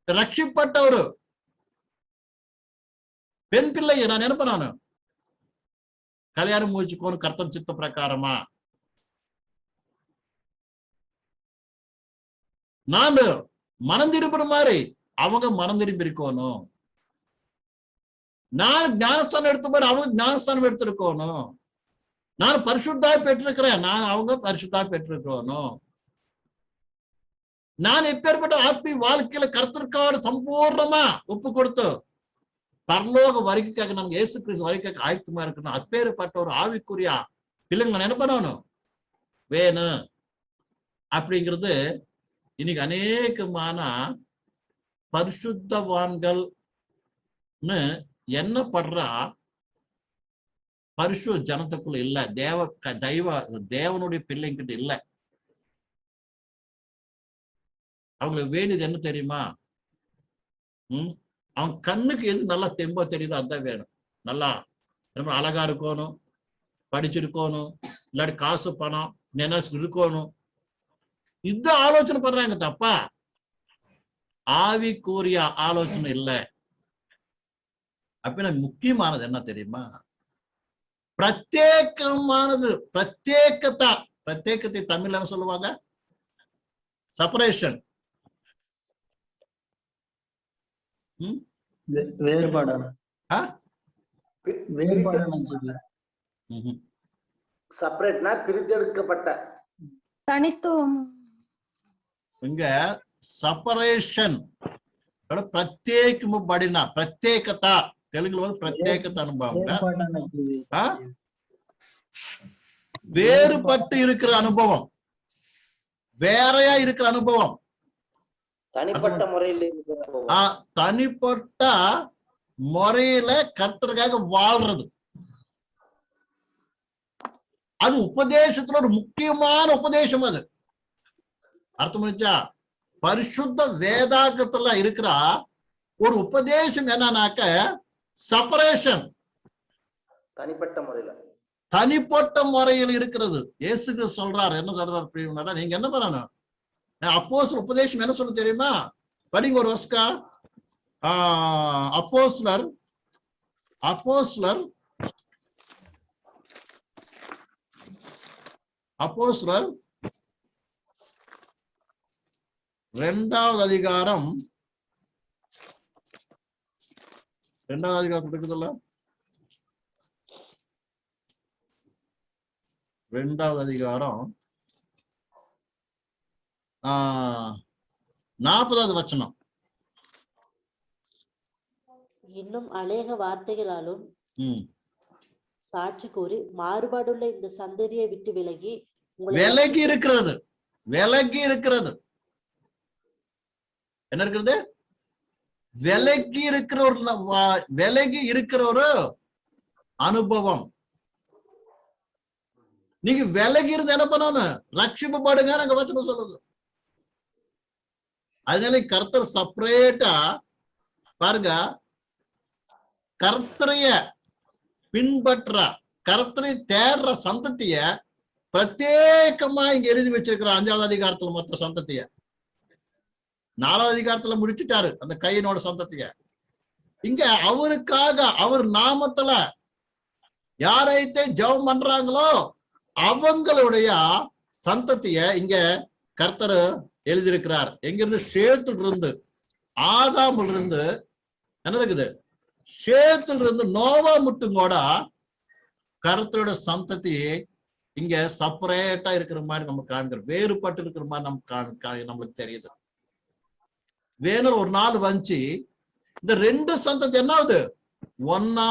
ரட்சிப்பட்டவரு பெண் பிள்ளைய நான் என்ன பண்ணானு கல்யாணம் முடிச்சுக்கோன்னு கர்த்தர் சித்த பிரகாரமா நான் மனம் திரும்புற மாதிரி அவங்க மனம் திரும்பி இருக்கணும். நான் ஞானஸ்தானம் எடுத்த மாதிரி அவங்க ஞானஸ்தானம் எடுத்திருக்கணும். நான் பரிசுத்தாய் பெற்றிருக்கிறேன், நான் அவங்க பரிசுத்தாய் பெற்றிருக்கணும். நான் எப்பேற்பட்ட ஆத்மீக வாழ்க்கையில கர்த்தருக்காக சம்பூர்ணமா ஒப்பு கொடுத்து பரலோக வரைக்காக நமக்கு இயேசு கிறிஸ்து வரைக்காக ஆயத்தமா இருக்கணும். அப்பேற்பட்ட ஒரு ஆவிக்குரிய பிள்ளைங்க என்ன பண்ணணும் வேணும் அப்படிங்கிறது இன்னைக்கு அநேகமான பரிசுத்தவான்கள்னு எண்ணப்படுறா பரிசு ஜனத்துக்குள்ள இல்ல, தேவனுடைய பிள்ளைங்கிட்ட இல்ல. அவங்களுக்கு வேண்டியது என்ன தெரியுமா? அவன் கண்ணுக்கு எது நல்லா தெம்பா தெரியுதோ அதுதான் வேணும். நல்லா அழகா இருக்கணும், படிச்சிருக்கணும், இல்லாட்டி காசு பணம் நினைச்சு இருக்கணும், இந்த ஆலோசனை பண்றாங்க. தப்பா ஆவிக்குரிய ஆலோசனை இல்லை. அப்படின்னா முக்கியமானது என்ன தெரியுமா? பிரத்யேகமானது. பிரத்யேகத்தை தமிழ்ல என்ன சொல்லுவாங்க? செப்பரேஷன். வேறுபாடான செப்பரேட்னா பிரித்தெடுக்கப்பட்ட தனித்துவம். இங்க செப்பரேஷன் ప్రత్యేకమబడిన ప్రత్యేకత తెలుగులో ప్రత్యేకత అనుభవం வேறுபட்டு இருக்கிற அனுபவம் வேறையா இருக்கிற அனுபவம் தனிப்பட்ட முறையில் தனிப்பட்ட முறையில கர்த்தருக்காக வாழ்றது அது உபதேசத்துல ஒரு முக்கியமான உபதேசம் அது அர்த்தம் புரிஞ்சா பரிசுத்த வேதாகத்துல இருக்கிற ஒரு உபதேசம் என்னன்னாக்க செப்பரேஷன் தனிப்பட்ட முறையில் இருக்கிறது இயேசு சொல்றாரு என்ன சொல்றாரு பிரியமானவர்களே நீங்க என்ன பண்ணணும் அப்போஸ்தலர் உபதேசம் என்ன சொல்ல தெரியுமா படிங்க ஒரு வஸ்கா அப்போஸ்தலர் 2வது அதிகாரம் இருக்குதுல்ல 2வது அதிகாரம் 40வது வசனம். இன்னும் அநேக வார்த்தைகளாலும் சாட்சி கூறி மாறுபாடுள்ள இந்த சந்ததியை விட்டு விலகி இருக்கிறது என்ன இருக்கிறது விலகி இருக்கிற ஒரு அனுபவம். நீங்க விலகி இருந்து என்ன பண்ணணும் ரட்சிக்கப்படுங்க நாங்க வசனம் சொல்லுது. அதனால கர்த்தர் செப்பரேட்டா பாருங்க கர்த்தரைய பின்பற்ற கர்த்தரை தேடுற சந்ததிய பிரத்யேகமா இங்க எழுதி வச்சிருக்கிற 5வது அதிகாரத்துல மொத்த சந்ததிய 4வது அதிகாரத்துல முடிச்சுட்டாரு அந்த கையினோட சந்ததிய. இங்க அவருக்காக அவர் நாமத்துல யாரைத்தே ஜெபம் பண்றாங்களோ அவங்களுடைய சந்ததிய இங்க கர்த்தர் எழுதியிருக்கிறார். எங்கிருந்து சேத்துல இருந்து ஆதாமில் இருந்து என்ன இருக்குது சேத்துல இருந்து நோவா மட்டும் கூட கர்த்தரோட சந்ததி இங்க செப்பரேட்டா இருக்கிற மாதிரி நம்ம காண்கிறோம் வேறுபட்டு இருக்கிற மாதிரி நம்மளுக்கு தெரியுது. வேணும் ஒரு நாள் வந்துச்சு இந்த 2 சந்ததி என்ன ஆகுது ஒன்னா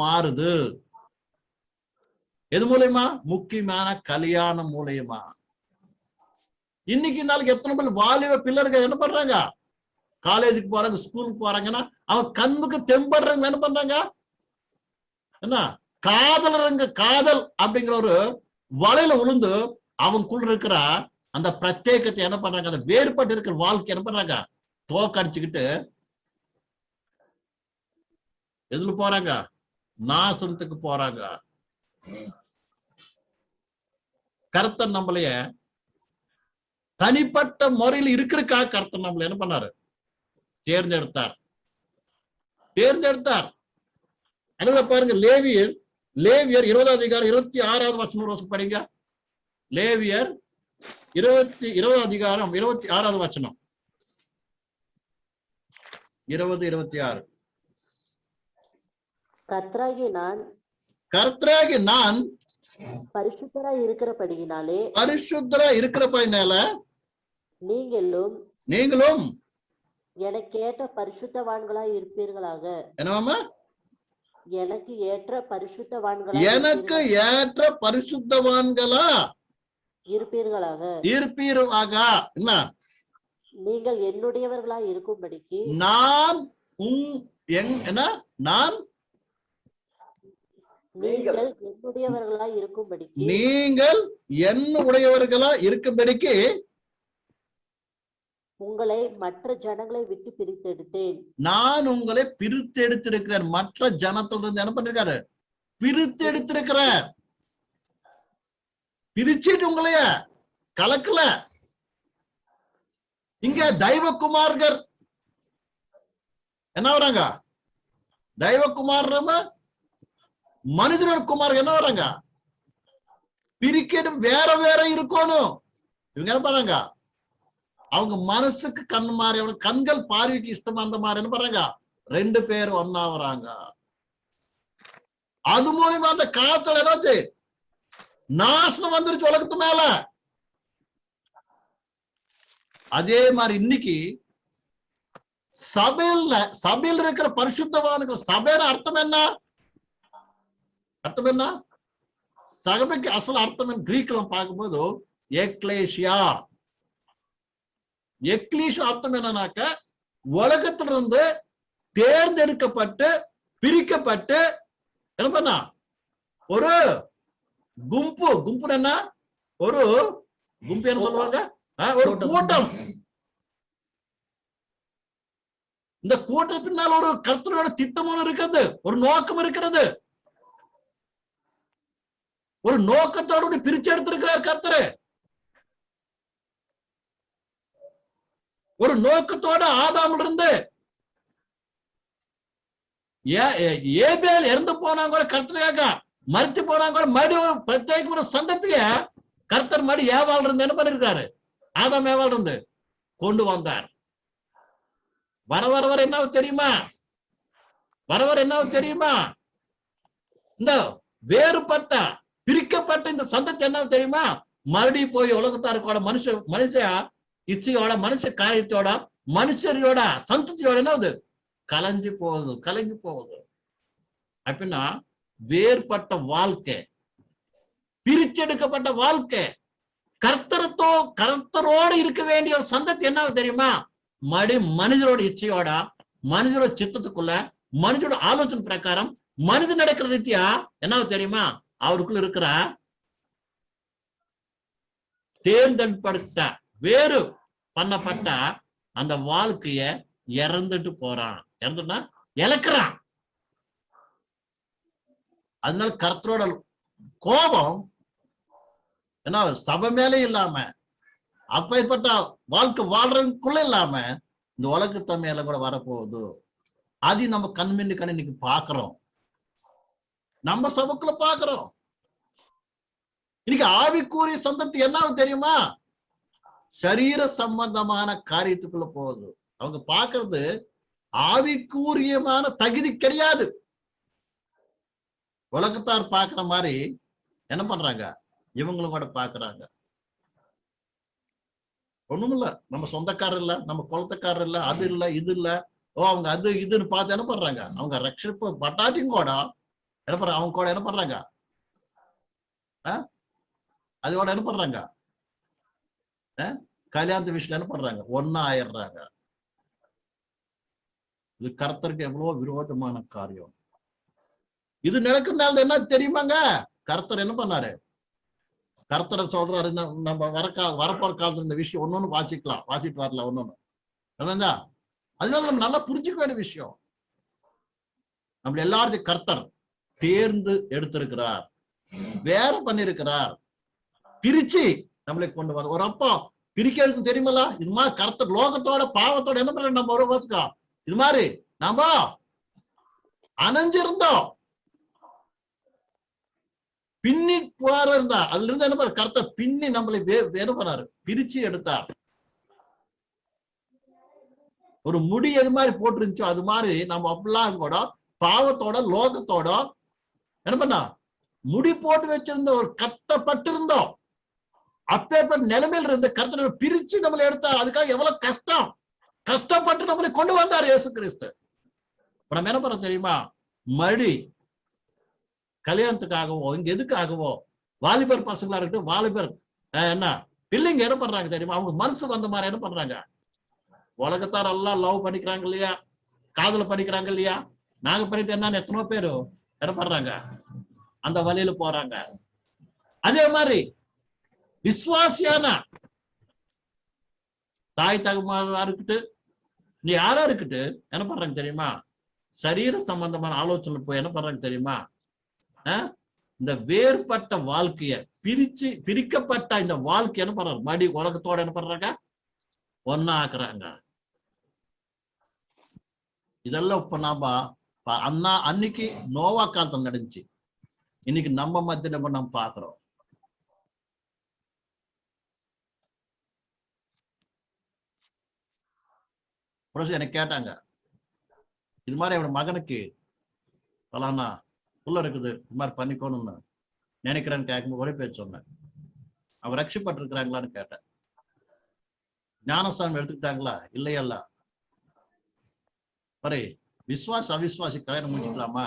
மாறுது. எது மூலியமா முக்கியமான கல்யாணம் மூலியமா. இன்னைக்கு நாளைக்கு எத்தனை பேர் வாலிப பிள்ளைகள் என்ன பண்றாங்க காலேஜுக்கு போறாங்க ஸ்கூலுக்கு போறாங்கன்னா அவன் கண்ணுக்கு தெம்படுறாங்க என்ன பண்றாங்க என்ன காதல் அப்படிங்கிற ஒரு வலையில விழுந்து அவனுக்குள்ள இருக்கிற அந்த பிரத்யேகத்தை என்ன பண்றாங்க அந்த வேறுபட்டு இருக்கிற வாழ்க்கை என்ன பண்றாங்க தோக்கடிச்சுக்கிட்டு எதுல போறாங்க நாசனத்துக்கு போறாங்க. கர்த்தர் நம்மளைய தனிப்பட்ட முறையில் இருக்கிறக்கா கர்த்தர் நம்மள என்ன பண்ணாரு தேர்ந்தெடுத்தார். பாருங்க லேவியர் 20வது அதிகாரம் 26வது வசனம் படிங்க. லேவியர் 20வது அதிகாரம் 26வது வசனம் 20-26. கர்த்தராகிய நான் பரிசுத்தராய் இருக்கிறபடியினாலே நீங்களும் எனக்கு ஏற்ற பரிசுத்தவான்களாய் இருப்பீர்களாக. என்னவாமா எனக்கு ஏற்ற பரிசுத்தவான்களா இருப்பீர்களாக. என்ன நீங்கள் என்னுடையவர்களாய் இருக்கும்படிக்கு நீங்கள் என்னுடையவர்களா இருக்கும்படிக்கு உங்களை மற்ற ஜனங்களை விட்டு பிரித்தெடுத்தேன். நான் உங்களை பிரித்து எடுத்திருக்கிறேன். மற்ற ஜனத்திலிருந்து என்ன பண்ணிருக்காரு பிரித்து எடுத்திருக்கிறேன். பிரிச்சுட்டு உங்களைய கலக்கல. இங்க தெய்வகுமார்கள் என்ன வராங்க தெய்வகுமார் மனிதர் குமார் என்ன வராங்க பிரிக்கட்டு வேற இருக்கணும். இவங்க என்ன பண்றாங்க அவங்க மனசுக்கு கண் மாறி அவங்க கண்கள் பார்வைக்கு இஷ்டமா அந்த மாதிரி என்ன பண்றாங்க 2 பேர் ஒன்னா வராங்க. அது மூலியமா அந்த காலத்துல ஏதாச்சு நாசனம் வந்துருச்சு உலகத்து மேல. அதே மாதிரி இன்னைக்கு சபையில் இருக்கிற பரிசுத்தவானுக்கு சபையோட அர்த்தம் என்ன? அர்த்தம் என்ன? சபைக்கு அசல் அர்த்தம் கிரீக்ல பார்க்கும்போது எக்லேசியா. எக்லீஷியா அர்த்தம் என்னன்னாக்க உலகத்திலிருந்து தேர்ந்தெடுக்கப்பட்டு பிரிக்கப்பட்டு என்ன பண்ணா ஒரு கும்பு என்ன? ஒரு கும்பு என்ன சொல்லுவாங்க? ஒரு கூட்டம். இந்த கூட்டம் பின்னால் ஒரு கர்த்தரோட திட்டமும் இருக்கிறது, ஒரு நோக்கம் இருக்கிறது. ஒரு நோக்கத்தோடு பிரிச்சு எடுத்திருக்கிறார் கர்த்தரு. ஒரு நோக்கத்தோட ஆதாமில் இருந்து ஏபேல் இறந்து போனாங்க கர்த்தருக்காக, மறுத்து போனாங்க மறுபடி ஒரு பிரத்யேக ஒரு சந்ததிய கர்த்தர் மறுபடி ஏவாள் இருந்து என்ன பண்ணிருக்காரு? ஆதாம் ஏவாள் இருந்து கொண்டு வந்தார். வர என்ன தெரியுமா? என்ன தெரியுமா? இந்த வேறுபட்ட பிரிக்கப்பட்ட இந்த சந்ததி என்ன தெரியுமா? மறுபடியும் போய் உலகத்தாருக்கோட மனுஷ இச்சையோட, மனுஷ காரியத்தோட, மனுஷரியோட சந்ததியோட என்ன கலங்கி போகுது. அப்படின்னா வேறுபட்ட வாழ்க்கை, பிரிச்செடுக்கப்பட்ட வாழ்க்கை, கர்த்தரோடு இருக்க வேண்டிய ஒரு சந்ததி என்ன தெரியுமா? மனிதரோட இச்சையோட, மனிதரோட சித்தத்துக்குள்ள, மனிதனோட ஆலோசனை பிரகாரம் மனிதன் நடக்கிற ரீதியா என்ன தெரியுமா? அவருக்குள்ள இருக்கிற தேர்ந்தெடுப்பட்ட வேறு பண்ணப்பட்ட அந்த வாழ்க்கைய இறந்துட்டு போறான். இறந்துட்டா இழக்கிறான். அதனால கர்த்தரோட கோபம் என்ன சபை மேலே இல்லாம, அப்பேற்பட்ட வாழ்க்கை வாழ்றதுக்குள்ள இல்லாம இந்த உலகத்த மேல கூட வரப்போகுது. அது நம்ம கண்மின்னு இன்னைக்கு பாக்குறோம், நம்ம சபைக்குள்ள பாக்குறோம். இன்னைக்கு ஆவிக்குரிய சந்ததி என்ன தெரியுமா? சரீர சம்பந்தமான காரியத்துக்குள்ள போகுது. அவங்க பாக்குறது ஆவிக்குரியமான தகுதி கிடையாது. உலகத்தார் பாக்குற மாதிரி என்ன பண்றாங்க? இவங்களும் கூட பாக்குறாங்க. ஒண்ணும் இல்ல, நம்ம சொந்தக்காரர் இல்ல, நம்ம குளத்துக்காரர் இல்ல, அது இல்ல இது இல்ல, அவங்க அது இதுன்னு பார்த்து என்ன பண்றாங்க? அவங்க ரட்சிப்பு பட்டாட்டியும் கூட என்ன பண்றாங்க? அவங்க கூட என்ன பண்றாங்க? அதோட என்ன பண்றாங்க? கல்யாணத்து விஷயம் என்ன பண்றாங்க? ஒன்னா ஆயிடுறாங்க. இது கர்த்தருக்கு எவ்வளவு விரோதமான காரியம். இது நடக்கிறதுனால என்ன தெரியுமாங்க? கர்த்தர் என்ன பண்ணாரு? கர்த்தரை சொல்றாரு, நம்ம வரப்போற காலத்துல இந்த விஷயம் ஒன்னொன்னு வாசிட்டு வரல ஒன்னொன்னு. அதனால நம்ம நல்லா புரிஞ்சுக்க வேண்டிய விஷயம், நம்ம எல்லாரும் கர்த்தர் தேர்ந்து எடுத்திருக்கிறார், வேற பண்ணிருக்கிறார், பிரிச்சு நம்மளை கொண்டு வர. ஒரு அப்பா பிரிக்கிறதுக்கு தெரியுமல்ல? இது மாதிரி கர்த்தர் லோகத்தோட பாவத்தோட என்ன பண்ற? நம்ம ஒரு வச்சுக்கோ இது மாதிரி நாம அணைஞ்சிருந்தோம், பின்னி போற இருந்தா அதுல இருந்து என்ன பண்ண? கர்த்தர் பின்னி நம்மளை என்ன பண்ணாரு? பிரிச்சு எடுத்தார். ஒரு முடி எது மாதிரி போட்டுருந்துச்சோ அது மாதிரி நம்ம அப்படிலாம் கூட பாவத்தோட லோகத்தோட என்ன பண்ணா முடி போட்டு வச்சிருந்த ஒரு கட்டப்பட்டு இருந்தோம். அப்பேற்பட்ட நிலைமையில இருந்த கர்த்தர் பிரிச்சு நம்மளை எடுத்தார். அதுக்காக எவ்வளவு கஷ்டப்பட்டு நம்மளை கொண்டு வந்தார் இயேசு கிறிஸ்து. இப்ப நம்ம என்ன பண்ண தெரியுமா? மறுபடி கல்யாணத்துக்காகவோ இங்க எதுக்காகவோ வாலிபர் பசங்களா இருக்கட்டும், வாலிபர் என்ன பிள்ளைங்க என்ன பண்றாங்க தெரியுமா? அவங்க மனசு வந்த மாதிரி என்ன பண்றாங்க? உலகத்தார் எல்லாம் லவ் பண்ணிக்கிறாங்க இல்லையா, காதல பண்ணிக்கிறாங்க இல்லையா, நாங்க பண்ணிட்டு என்ன எத்தனோ பேரு என்ன பண்றாங்க? அந்த வழியில போறாங்க. அதே மாதிரி விசுவாசியான தாய் தகமாரா இருக்கட்டு, நீ யாரா இருக்கட்டு என்ன பண்றாங்க தெரியுமா? சரீர சம்பந்தமான ஆலோசனை போய் என்ன பண்றாங்க தெரியுமா? இந்த வேறுபட்ட வாழ்க்கைய பிரிக்கப்பட்ட இந்த வாழ்க்கை என்ன பண்றாங்க? மடி உலகத்தோட என்ன பண்றாங்க? ஒன்னா ஆக்குறாங்க. இதெல்லாம் இப்ப நாம அன்னைக்கு நோவா காலத்துல நடந்துச்சு, இன்னைக்கு நம்ம மத்திய நம்ம பாக்குறோம். எனக்கு கேட்டாங்க, இது மாதிரி அவன் மகனுக்கு பலானா உள்ள இருக்குது, இது மாதிரி பண்ணிக்கணும்னு நினைக்கிறேன்னு கேட்கும்போது ஒரே பேச்சு சொன்னேன். அவன் ரட்சிப்பட்டிருக்கிறாங்களான்னு கேட்டேன். ஞானஸ்தானம் எடுத்துக்கிட்டாங்களா இல்லையல்ல? சரி, விசுவாசி அவிசுவாசி கல்யாணம் முடிச்சுக்கலாமா?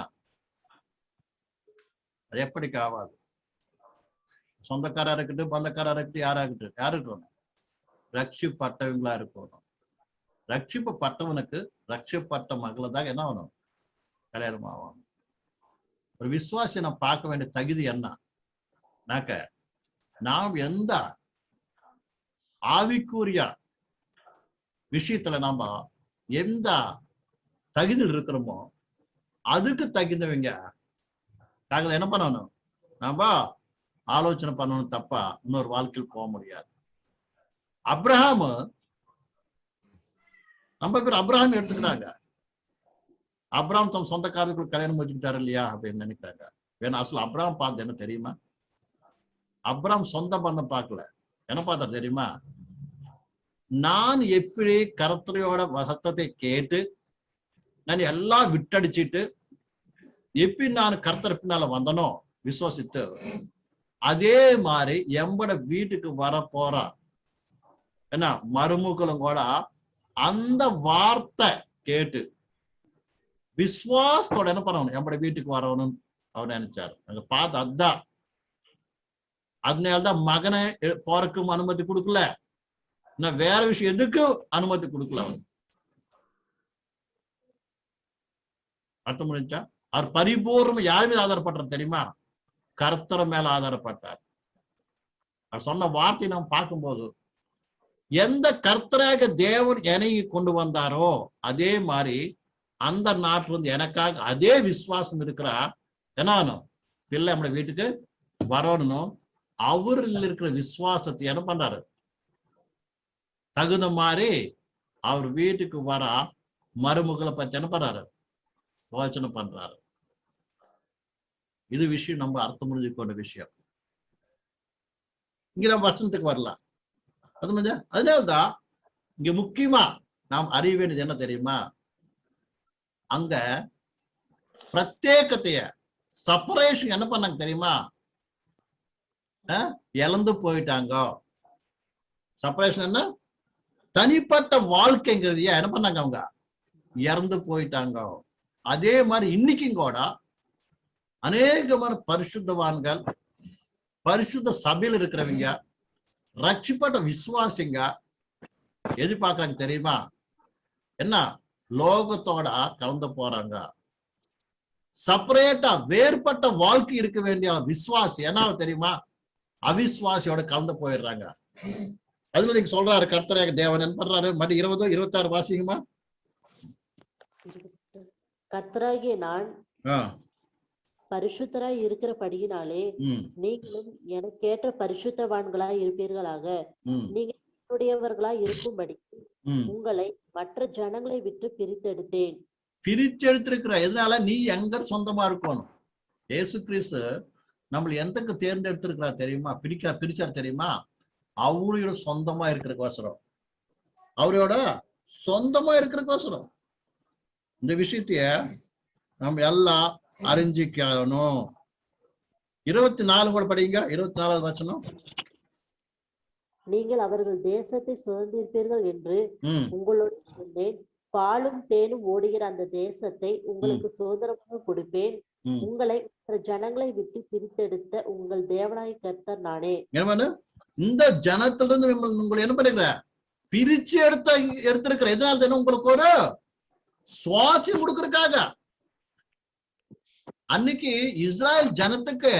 அது எப்படிக்கு ஆகாது. சொந்தக்காரா இருக்கட்டும், பந்தக்காரா இருக்கட்டும், யாரா இருக்கட்டும் ரட்சிப்பட்டவங்களா இருக்கணும். ரட்சிப்பட்டவனுக்கு ரட்சிப்பட்ட மகளை தான் என்ன ஆகணும்? கல்யாணம் ஆகணும். ஒரு விசுவாசியை நாம் பார்க்க வேண்டிய தகுதி என்னக்க, நாம் எந்த ஆவிக்குரிய விஷயத்துல நாம எந்த தகுதியில் இருக்கிறோமோ அதுக்கு தகுந்தவங்க என்ன பண்ணணும்? நாம ஆலோசனை பண்ணணும். தப்பா இன்னொரு வாழ்க்கையில் போக முடியாது. அப்ரஹாம், நம்ம பேர் அப்ரஹாம் எடுத்துக்கிறாங்க. அப்ரஹாம் தம் சொந்தக்காரர்களுக்கு கல்யாணம் வச்சுக்கிட்டாரு இல்லையா அப்படின்னு நினைக்கிறாங்க. வேணா அசல் அப்ரஹாம் பார்த்து என்ன தெரியுமா? அப்ரஹாம் சொந்த பந்தம் பார்க்கல. என்ன பார்த்தா தெரியுமா? நான் எப்படி கர்த்தரையோட சத்தத்தை கேட்டு நான் எல்லாம் விட்டடிச்சிட்டு எப்படி நான் கர்த்தர் பின்னால வந்தனோ விசுவாசித்து, அதே மாதிரி எம்பட வீட்டுக்கு வர போறா என்ன மருமகளும் கூட அந்த வார்த்தை கேட்டு விசுவாசத்தோட என்ன பண்ணணும்? எம்பட வீட்டுக்கு வரணும் அவர் நினைச்சாரு. அங்க பார்த்து அதுதான். அதனால்தான் மகனை போறக்கும் அனுமதி கொடுக்கல. நான் வேற விஷயம் எதுக்கும் அனுமதி கொடுக்கல. அவன் அர்த்தம் முடிஞ்சா? அவர் பரிபூர்ணம் யார் மீது ஆதாரப்பட்டார் தெரியுமா? கர்த்தர் மேல ஆதாரப்பட்டார். அவர் சொன்ன வார்த்தை நாம் பார்க்கும்போது, எந்த கர்த்தராக தேவன் என்னை கொண்டு வந்தாரோ அதே மாதிரி அந்த நாட்டில இருந்து எனக்காக அதே விசுவாசம் இருக்கிறா என்ன பிள்ளை நம்மளோட வீட்டுக்கு வரணும். அவரில் இருக்கிற விசுவாசத்தை என்ன பண்றாரு? தகுந்த மாதிரி அவர் வீட்டுக்கு வர மருமகளை பத்தி என்ன பண்றாரு? யோசனை பண்றாரு. இது விஷயம் நம்ம அர்த்தம் புரிஞ்சுக்கொண்ட விஷயம். இங்க நம்ம வசனத்துக்கு வரலாம். அதனால்தான் இங்க முக்கியமா நாம் அறிய வேண்டியது என்ன தெரியுமா? அங்க பிரத்யேகத்தைய செப்பரேஷன் என்ன பண்ணாங்க தெரியுமா? இழந்து போயிட்டாங்க. செப்பரேஷன் என்ன? தனிப்பட்ட வாழ்க்கைங்கிறதைய என்ன பண்ணாங்க? அவங்க இறந்து போயிட்டாங்க. அதே மாதிரி இன்னைக்கும் கூட அநேகமான பரிசுத்தவான்கள், பரிசுத்த சபையில் இருக்கிறவங்க, ரட்சிப்பட்ட விசுவாசிங்க எதிர்பார்க்கறாங்க தெரியுமா? என்ன? லோகத்தோட கலந்து போறாங்க. செப்பரேட்டா வேறுபட்ட வாழ்க்கை இருக்க வேண்டிய விசுவாசி என்ன தெரியுமா? அவிசுவாசியோட கலந்து போயிடுறாங்க. அதுல நீங்க சொல்றாரு கர்த்தராக தேவன் என்ன பண்றாரு? மணி 20, 26 வாசிங்கம்மா. கர்த்தராகிய நான் பரிசுத்தராய் இருக்கிறபடியினாலே நீங்களும் எனக்கேற்ற பரிசுத்தவான்களாய் இருப்பீர்களாக. நீங்கள் என்னுடையவர்களாய் இருக்கும்படி உங்களை மற்ற ஜனங்களை விட்டு பிரித்தெடுத்தேன். பிரிச்செடுத்திருக்கிற எதனால? நீ எங்க சொந்தமா இருக்கணும். இயேசு கிறிஸ்து நம்மள எந்தக்கு தேர்ந்தெடுத்திருக்கிறா தெரியுமா? பிரிச்சார் தெரியுமா? அவரோட சொந்தமா இருக்கிறதுக்கோசரம், அவரோட சொந்தமா இருக்கிறதுக்கோசரம். இந்த விஷயத்தைய நம்ம எல்லாம் அறிஞ்சிக்கணும். 24 கூட படிங்க. 24வது வசனம். நீங்கள் அவர்கள் தேசத்தை சுதந்திரிப்பீர்கள் என்று உங்களோடு சொன்னேன். பாலும் தேனும் ஓடுகிற அந்த தேசத்தை உங்களுக்கு சுதந்திரமாக கொடுப்பேன். உங்களை ஜனங்களை விட்டு பிரித்தெடுத்த உங்கள் தேவனாய் கர்த்தர் நானே. இந்த ஜனத்திலிருந்து உங்களை என்ன பண்ணுகிற? பிரிச்சு எடுத்திருக்கிற. எதனால தானே? உங்களுக்கு ஒரு சுவாசம் கொடுக்கறதுக்காக. அன்னைக்கு இஸ்ராயல் ஜனத்துக்கு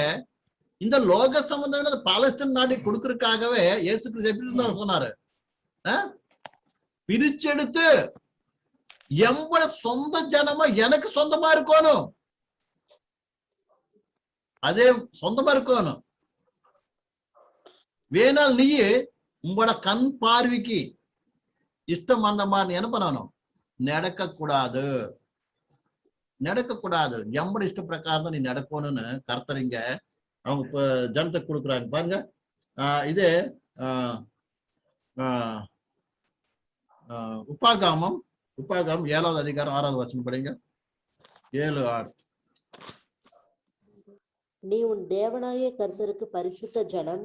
இந்த லோக சம்பந்தம் பாலஸ்தீன் நாட்டை கொடுக்கறதுக்காகவே இயேசு கிறிஸ்து எப்படி சொன்னாரு? பிரிச்செடுத்து எம்பட சொந்த ஜனமா எனக்கு சொந்தமா இருக்கணும். அதே சொந்தமா இருக்கணும். வேணால் நீ உங்களோட கண் பார்வைக்கு இஷ்டம் அந்த மாதிரி என்ன பண்ணணும்? நடக்கக்கூடாது. எம்பட இஷ்ட பிரகாரம் நீ நடக்கணும்னு கர்த்தரிங்க அவங்க இப்ப ஜனத்தை கொடுக்குறாங்க பாருங்க. இது உபாகமம் உபாகமம் 7வது அதிகாரம் 6வது வசனம் படிங்க. 7:6. நீ உன் தேவனாகிய கர்த்தருக்கு பரிசுத்த ஜனம்,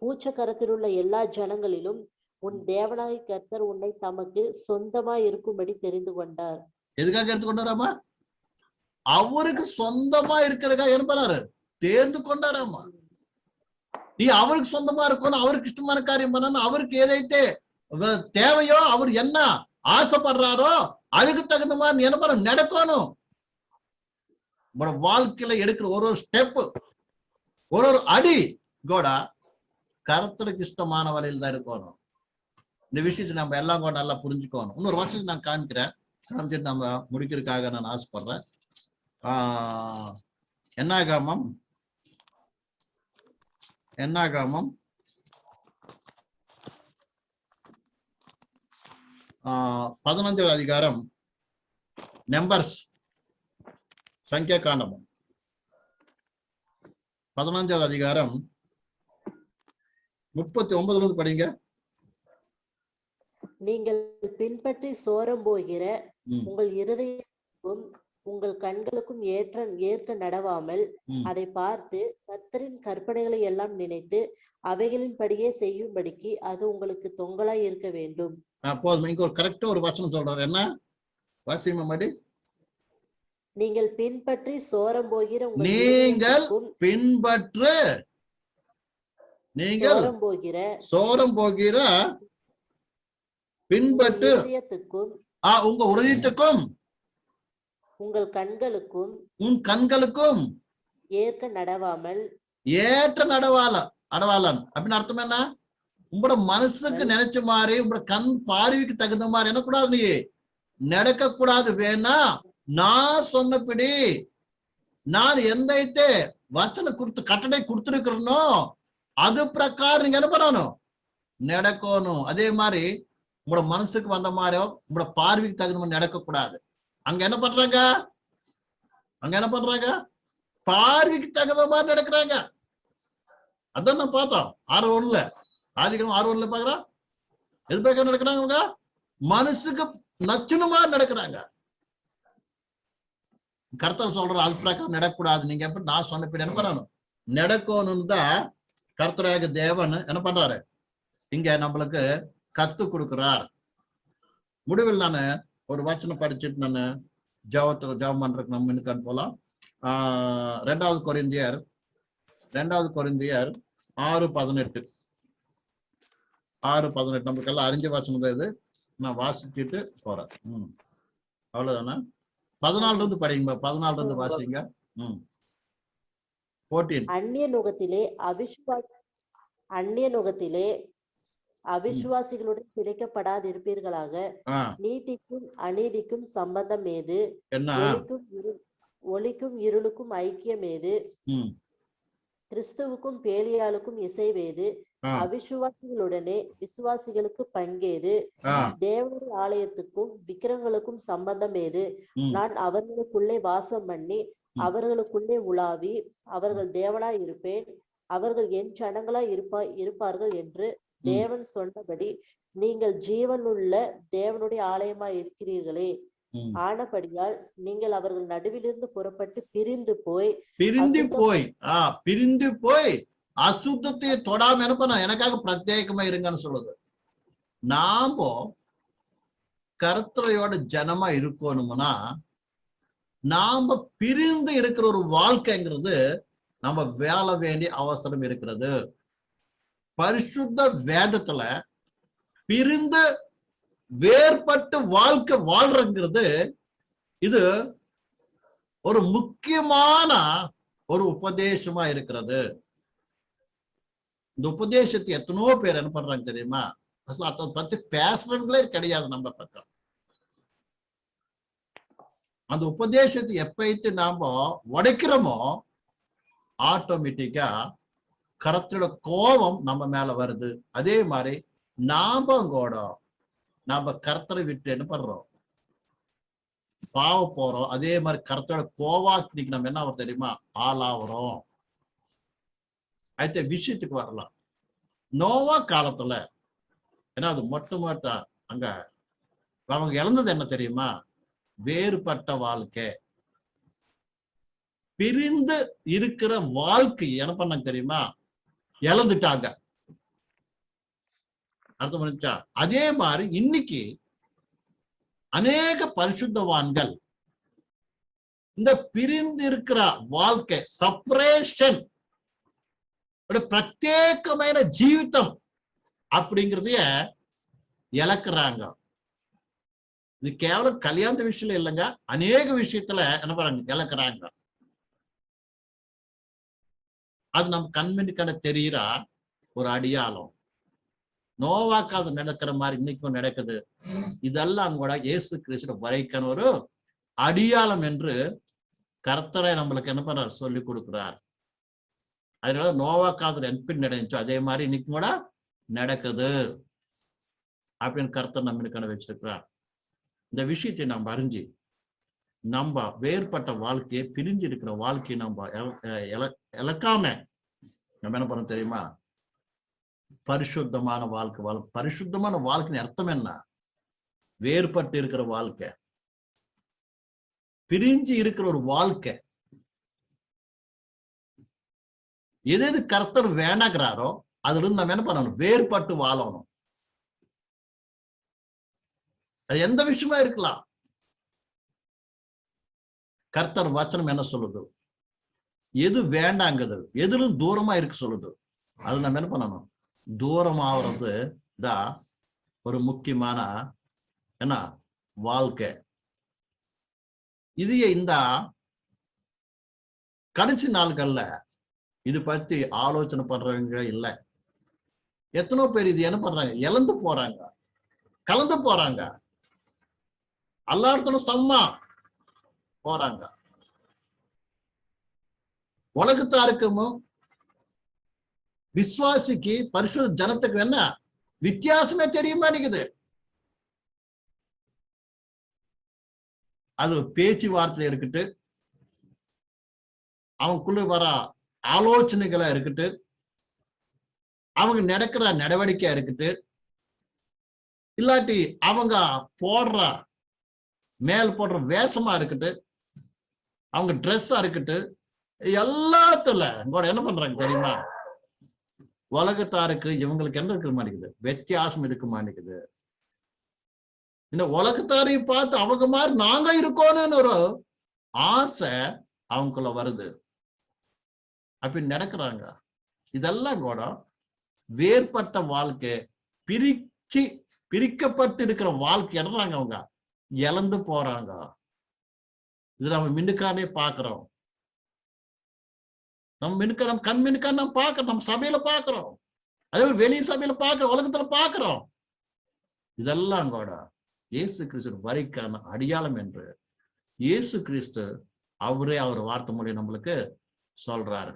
பூச்சக்கரத்திலுள்ள எல்லா ஜனங்களிலும் உன் தேவனாகிய கர்த்தர் உன்னை தமக்கு சொந்தமாய் இருக்கும்படி தெரிந்து கொண்டார். எதுக்காக எடுத்துக்கொண்டாராமா? அவருக்கு சொந்தமா இருக்கிறதுக்காக என்ன பண்ணாரு? தேர்ந்து கொண்டாராமா. நீ அவருக்கு சொந்தமா இருக்கணும், அவருக்கு இஷ்டமான காரியம் பண்ணணும், அவருக்கு எதைத்தே தேவையோ, அவர் என்ன ஆசைப்படுறாரோ அதுக்கு தகுந்த மாதிரி என்ன பண்ண நடக்கணும். வாழ்க்கையில எடுக்கிற ஒரு ஒரு ஸ்டெப், ஒரு ஒரு அடி கூட கர்த்தருக்கு இஷ்டமான வழியில் தான் இருக்கணும். இந்த விஷயத்தை நம்ம எல்லாம் கூட நல்லா புரிஞ்சுக்கணும். இன்னொரு வருஷத்துக்கு நான் காமிச்சிட்டு நம்ம முடிக்கிறதுக்காக நான் ஆசைப்படுறேன். என்னாகாமம் 15வது அதிகாரம் நம்பர்ஸ் சங்கியா காண்டமும் 15வது அதிகாரம் 39 படிங்க. நீங்கள் பின்பற்றி சோரம் போகிற உங்கள் இருதயத்துக்கும் உங்கள் கண்களுக்கும் ஏற்க நடவாமல் அதை பார்த்து கர்த்தரின் கற்பனைகளை எல்லாம் நினைத்து அவைகளின் படியே செய்யும்படிக்கு அது உங்களுக்கு தொங்கலாய் இருக்க வேண்டும். போதும். இங்க ஒரு கரெக்டா ஒரு வசனம் சொல்றாரு. என்ன வாசிமா மடி? நீங்கள் பின்பற்றி சோரம் போகிற நீங்கள் பின்பற்று நீங்கள் சோரம் போகிற பின்பற்று உங்க உறுதியத்துக்கும் உங்கள் கண்களுக்கும் உன் கண்களுக்கும் ஏற்ற நடவாமல் அடவாளன் அப்படின்னு அர்த்தம் என்ன? உங்களோட மனசுக்கு நினைச்ச மாதிரி, உங்களோட கண் பார்வைக்கு தகுந்த மாதிரி என்ன கூடாது, நீ நடக்க கூடாது. வேணா நான் சொன்னபடி, நான் எந்த வச்சனை கொடுத்து கட்டளை கொடுத்துருக்கிறனோ அது பிரகாரம் நீங்க என்ன பண்ணணும், நடக்கணும். அதே மாதிரி உங்களோட மனசுக்கு வந்த மாதிரியோ உங்களோட பார்வைக்கு தகுந்த மாதிரி நடக்க கூடாது. அங்க என்ன பண்றாங்க? பார்வைக்கு தகுந்த மாதிரி நடக்கிறாங்க. அதான் நான் பார்த்தோம் 6:1 ஆதிகாரம் 6:1 பாக்குறோம். எது பிரகாரம் நடக்கிறாங்க? மனசுக்கு நச்சுன மாதிரி நடக்கிறாங்க. கர்த்தர் சொல்ற அது பிரகாரம் நடக்கூடாது. நீங்க எப்படி நான் சொன்னபடி என்ன பண்ணணும், நடக்கணும் தான் கர்த்தராக தேவன் என்ன பண்றாரு, இங்க நம்மளுக்கு கத்து கொடுக்கிறார். முடிவில் நான் ஒரு வசனம் படிச்சுட்டு நான் ஜெபம் பண்றதுக்கு நம்ம இன்னும் போலாம். 2வது கொரிந்தியர் 6:18 நமக்கு எல்லாம் அறிஞ்ச வசனம் தான் இது. நான் வாசிச்சுட்டு போறேன். அவ்வளவுதானே? 14 படிங்க. 14 வாசிங்க. 14. அந்நிய நுகத்திலே அவிசுவாசிகளுடன் பிழைக்கப்படாதிருப்பீர்களாக. நீதிக்கும் அநீதிக்கும் சம்பந்தம் ஏது? ஒளிக்கும் இருளுக்கும் ஐக்கியம் ஏது? கிறிஸ்துவுக்கும் பேலியாளுக்கும் இசைவேது? அவிசுவாசிகளுடனே விசுவாசிகளுக்கு பங்கேது? தேவனுடைய ஆலயத்துக்கும் விக்கிரங்களுக்கும் சம்பந்தம் ஏது? நான் அவர்களுக்குள்ளே வாசம் பண்ணி அவர்களுக்குள்ளே உலாவி அவர்கள் தேவனாய் இருப்பேன், அவர்கள் என் ஜனங்களாய் இருப்பார்கள் என்று தேவன் சொன்னபடி நீங்கள் ஜீவனுள்ள தேவனுடைய ஆலயமாய் இருக்கிறீர்களே. ஆனபடியால் நீங்கள் அவர்கள் நடுவிலிருந்து புறப்பட்டு பிரிந்து போய் அசுத்தத்தை தொடாம என்ன பண்ண எனக்காக பிரத்யேகமா இருங்கன்னு சொல்லுது. நாம கர்த்தரையோட ஜனமா இருக்கணும்னா நாம பிரிந்து இருக்கிற ஒரு வாழ்க்கைங்கிறது நம்ம வாழ வேண்டிய அவசரம் இருக்கிறது. பரிசுத்த வேதத்துல பிரிந்து வேறுபட்டு வாழ்க்கை வாழ்றங்கிறது இது ஒரு முக்கியமான ஒரு உபதேசமா இருக்கிறது. இந்த உபதேசத்தை எத்தனையோ பேர் என்ன பண்றாங்க தெரியுமா, அதை பத்தி பேசுறவங்களே கிடையாது நம்ம பக்கம். அந்த உபதேசத்தை எப்பயிட்டு நாம உடைக்கிறோமோ ஆட்டோமேட்டிக்கா கர்த்தரோட கோபம் நம்ம மேல வருது. அதே மாதிரி நாம கர்த்தரை விட்டு என்ன பண்றோம், பாவ போறோம். அதே மாதிரி கர்த்தரோட கோவாக்கினிக்கு நம்ம என்ன ஆகும் தெரியுமா, ஆளாகிறோம். அடுத்த விஷயத்துக்கு வரலாம். நோவா காலத்துல ஏன்னா அது மொட்டை அங்க அவங்க இழந்தது என்ன தெரியுமா? வேறுபட்ட வாழ்க்கை, பிரிந்து இருக்கிற வாழ்க்கை என்ன பண்ணாங்க தெரியுமா? இழந்துட்டாங்க. அர்த்தம் பண்ணிச்சா? அதே மாதிரி இன்னைக்கு அநேக பரிசுத்தவான்கள் இந்த பிரிந்து இருக்கிற வாழ்க்கை, செப்பரேஷன், பிரத்யேகமான ஜீவிதம் அப்படிங்கிறதைய இழக்கிறாங்க. இது கேவலம் கல்யாண விஷயம் இல்லைங்க, அநேக விஷயத்துல என்ன பண்றாங்க? இழக்கிறாங்க. அது நம்ம கண்மணிக்கான தெரியுற ஒரு அடையாளம். நோவாக்காது நடக்கிற மாதிரி இன்னைக்கும் நடக்குது. இதெல்லாம் கூட இயேசு கிறிஸ்து வரைக்கான ஒரு அடையாளம் என்று கர்த்தரை நம்மளுக்கு என்ன பண்றார்? சொல்லி கொடுக்கிறார். அதனால நோவாக்காது எப்படி நடந்துச்சோ அதே மாதிரி இன்னைக்கு கூட நடக்குது அப்படின்னு கர்த்தர் நம்மளுக்கான வச்சிருக்கிறார். இந்த விஷயத்தை நம்ம அறிஞ்சு நம்ம வேறுபட்ட வாழ்க்கையை, பிரிஞ்சு இருக்கிற வாழ்க்கையை நம்ம இழக்காம நம்ம என்ன பண்ண தெரியுமா? பரிசுத்தமான வாழ்க்கை பரிசுத்தமான வாழ்க்கையின் அர்த்தம் என்ன? வேறுபட்டு இருக்கிற வாழ்க்கை, பிரிஞ்சு இருக்கிற ஒரு வாழ்க்கை. எது எது கர்த்தர் வேணாகிறாரோ அதுல இருந்து நம்ம என்ன பண்ணணும்? வேறுபட்டு வாழணும். அது எந்த விஷயமா இருக்கலாம். கர்த்தர் வசனம் என்ன சொல்லுது? எது வேண்டாங்கிறது, எதுல தூரமா இருக்க சொல்லுது, அது நம்ம என்ன பண்ணணும்? தூரம் ஆகுறது தான் ஒரு முக்கியமான என்ன வாழ்க்கை. இது இந்த கடைசி நாட்கள்ல இது பத்தி ஆலோசனை பண்றவங்க இல்லை. எத்தனோ பேர் இது என்ன பண்றாங்க? இழந்து போறாங்க, கலந்து போறாங்க, எல்லாருத்தனும் சம்மா போறாங்க. உலகத்தாருக்கும் விசுவாசிக்கு பரிசுத்த ஜனத்துக்கு என்ன வித்தியாசமே தெரிய மாட்டேங்குது. அது பேச்சுவார்த்தையில இருக்கட்டு, அவங்களுக்குள்ள வர ஆலோசனைகளா இருக்கட்டு, அவங்க நடக்கிற நடவடிக்கையா இருக்கட்டு, இல்லாட்டி அவங்க போடுற மேல் போடுற வேஷமா இருக்கட்டு, அவங்க ட்ரெஸ்ஸா இருக்கட்டு, எல்லாத்துல உங்களோட என்ன பண்றாங்க தெரியுமா? உலகத்தாருக்கு இவங்களுக்கு என்ன இருக்க மாட்டேங்குது? வித்தியாசம் இருக்க மாட்டேங்குது. இந்த உலகத்தாரையும் பார்த்து அவங்க மாதிரி நாங்க இருக்கோம்னு ஒரு ஆசை அவங்களுக்குள்ள வருது. அப்படி நடக்கிறாங்க. இதெல்லாம் கூட வேறுபட்ட வாழ்க்கை, பிரிக்கப்பட்டு இருக்கிற வாழ்க்கை இடறாங்க. அவங்க இழந்து போறாங்க. இது நம்ம மின்னுக்கானே பாக்குறோம். நம்ம கண் மின்னுக்கா நம்ம பாக்குறோம். நம்ம சபையில பாக்குறோம், அதே மாதிரி வெளி சபையில பாக்குறோம், உலகத்துல பாக்குறோம். இதெல்லாம் கூட இயேசு கிறிஸ்து வரைக்கான அடையாளம் என்று இயேசு கிறிஸ்து அவரே அவர் வார்த்தை மூலம் நம்மளுக்கு சொல்றாரு.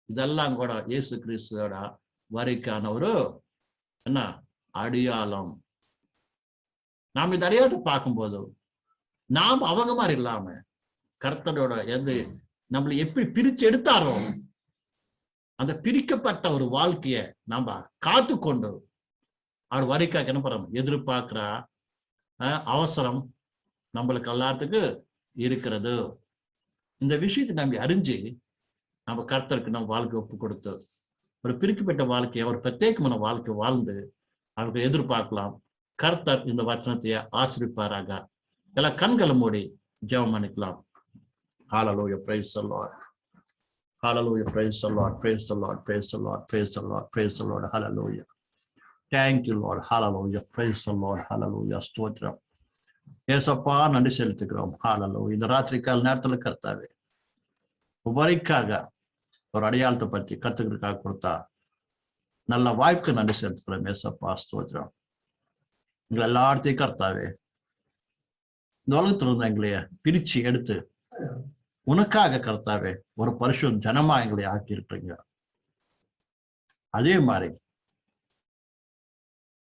இதெல்லாம் கூட இயேசு கிறிஸ்துவோட வரைக்கான ஒரு என்ன அடையாளம். நாம் இந்த அடையாளத்தை பார்க்கும்போது நாம் அவங்க மாதிரி இல்லாம கர்த்தரோட எது நம்மளை எப்படி பிரிச்சு எடுத்தாரோ அந்த பிரிக்கப்பட்ட ஒரு வாழ்க்கைய நாம காத்து கொண்டு அவர் வரைக்காக என்ன பண்றோம்? எதிர்பார்க்கிற அவசரம் நம்மளுக்கு எல்லாத்துக்கு இருக்கிறது. இந்த விஷயத்தை நம்ம அறிஞ்சு நம்ம கர்த்தருக்கு நம்ம வாழ்க்கை ஒப்பு கொடுத்து ஒரு பிரிக்கப்பட்ட வாழ்க்கையை, ஒரு பிரத்யேகமான வாழ்க்கை வாழ்ந்து அவருக்கு எதிர்பார்க்கலாம். கர்த்தர் இந்த வசனத்தைய ஆசீர்வதிப்பாராக. எல்லாம் கண்களை மூடி ஜெபம் பண்ணிக்கலாம். Hallelujah, praise the Lord. Hallelujah, praise the Lord, praise the Lord, praise the Lord, praise the Lord, praise the Lord. Hallelujah. Thank you, Lord. Hallelujah, praise the Lord. Hallelujah. ஸ்தோத்திரம். ஏசப்பா நன்றி செலுத்துகிறோம். Hallelujah. இந்த ராத்திரி கால நேரத்துல கர்த்தாவே வரைக்காக ஒரு அடையாளத்தை பற்றி கத்துக்கிறதுக்காக கொடுத்தா நல்ல வாய்ப்புக்கு நன்றி செலுத்துக்கிறோம். ஏசப்பா ஸ்தோத்திரம். எங்களை எல்லாத்தையும் கர்த்தாவே இந்த உலகத்துல இருந்த எங்களைய பிரிச்சு எடுத்து உனக்காக கர்த்தாவே ஒரு பரிசுத்த ஜனமா எங்களை ஆக்கி இருக்கிறீங்க. அதே மாதிரி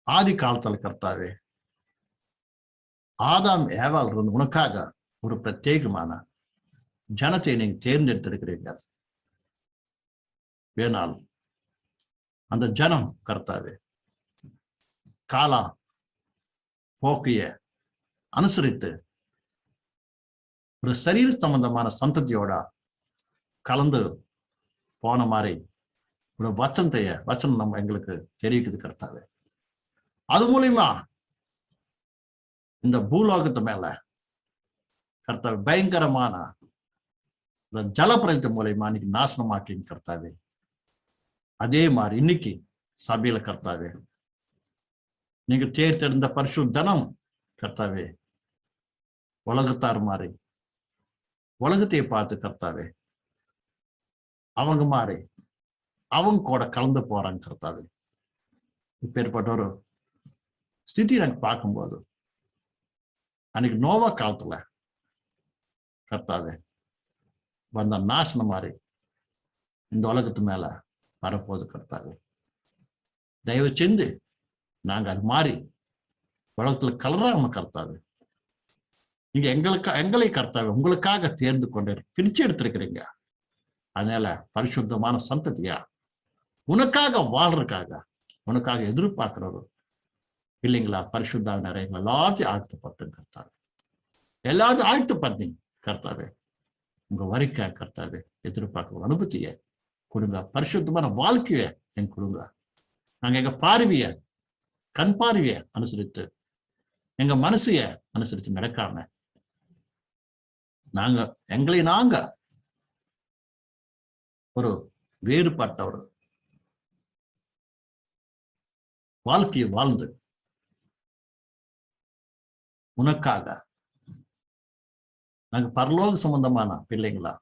ஆதி காலத்துல கர்த்தாவே ஆதாம் ஏவாள் இருந்து உனக்காக ஒரு பிரத்யேகமான ஜனத்தை நீங்க தேர்ந்தெடுத்திருக்கிறீங்க. வேணால் அந்த ஜனம் கர்த்தாவே காலா போக்கைய அனுசரித்து ஒரு சரீர சம்பந்தமான சந்ததியோட கலந்து போன மாதிரி ஒரு வச்சனம் நம்ம எங்களுக்கு தெரிவிக்குது கர்த்தாவே. அது மூலியமா இந்த பூலோகத்து மேல கர்த்தாவே பயங்கரமான இந்த ஜலப்பிரளயத்து மூலியமா இன்னைக்கு நாசனமாக்கி கர்த்தாவே. அதே மாதிரி இன்னைக்கு சபையில கர்த்தாவே நீங்க தேர்ந்தெடுத்த பரிசுத்தனம் கர்த்தாவே உலகத்தார் மாதிரி உலகத்தை பார்த்து கர்த்தாவே அவங்க மாதிரி அவங்க கூட கலந்து போறாங்க கர்த்தாவே. இப்பேற்பட்ட ஒரு ஸ்திதி எனக்கு பார்க்கும்போது அன்னைக்கு நோவா காலத்துல கர்த்தாவே வந்த நாசனம் மாதிரி இந்த உலகத்து மேல வரப்போகுது கர்த்தாவே. தயவு செஞ்சு நாங்க அது மாதிரி உலகத்துல கலராம கர்த்தாவே. நீங்க எங்களை கர்த்தாவே உங்களுக்காக தேர்ந்து கொண்டு பிரிச்சு எடுத்திருக்கிறீங்க. அதனால பரிசுத்தமான சந்ததியா உனக்காக வாழ்றதுக்காக உனக்காக எதிர்பார்க்கிறவர் இல்லைங்களா? பரிசுத்தாக நிறைய எல்லாத்தையும் ஆழ்த்தப்பட்டேன் கர்த்தாவே. எல்லாத்தையும் ஆழ்த்தப்பட்டீங்க கர்த்தாவே. உங்க வரிக்கா கர்த்தாவே எதிர்பார்க்கிற அனுபவத்தைய கொடுங்க. பரிசுத்தமான வாழ்க்கைய என் கொடுங்க. நாங்க எங்க பார்வைய கண் பார்வைய அனுசரித்து எங்க மனசைய அனுசரித்து நடக்காம எங்களை நாங்க ஒரு வேறுபட்ட ஒரு வாழ்க்கையை வாழ்ந்து உனக்காக நாங்க பரலோக சம்பந்தமான பிள்ளைங்களா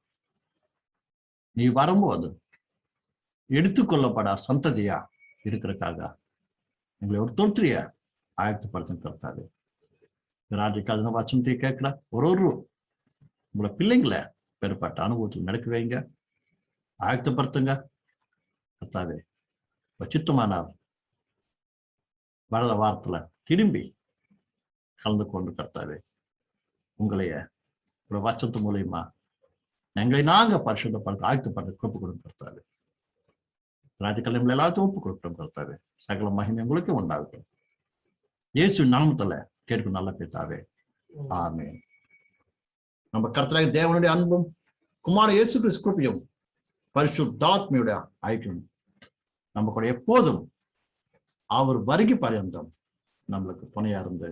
நீ வரும்போது எடுத்துக்கொள்ளப்பட சந்ததியா இருக்கிறதுக்காக எங்களை ஒரு தொற்றிய ஆயத்தப்படுத்த கர்த்தாவே. ராஜ்யக்கான வச்சனத்தை கேட்கிற ஒரு உங்களை பிள்ளைங்களை பெறப்பட்ட அனுபவத்தில் நடக்க வைங்க, ஆயத்தப்படுத்துங்க கர்த்தாவே. சித்தமானார் வரத வாரத்துல திரும்பி கலந்து கொண்டு கர்த்தாவே உங்களைய ஒரு வச்சத்து மூலியமா எங்களை நாங்க பரிசுத்தப்படுத்த ஆயத்தப்படுத்த ஒப்பு கொடுங்க கர்த்தாவே. ராஜ்யக்கல்ல எல்லாத்தையும் ஒப்பு கொடுத்தோம் கர்த்தாவே. சகல மகிமை உங்களுக்கு உண்டாகட்டும். இயேசு நாமத்துல கேட்கும் நல்ல பிதாவே, ஆமென். நம்ம கர்த்தராகிய தேவனுடைய அன்பும் குமார இயேசு கிறிஸ்து கிருபையும் பரிசுத்தாத்மையுடைய ஐக்கியம் நம்ம கூட எப்போதும் அவர் வருகை பர்யந்தம் நம்மளுக்கு துணையா இருந்து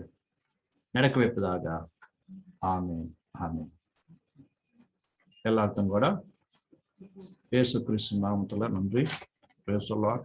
நடக்க வைப்பதாக. ஆமென், ஆமென். எல்லாத்தையும் கூட இயேசு கிறிஸ்து நாமத்துல நன்றி சொல்லுவார்.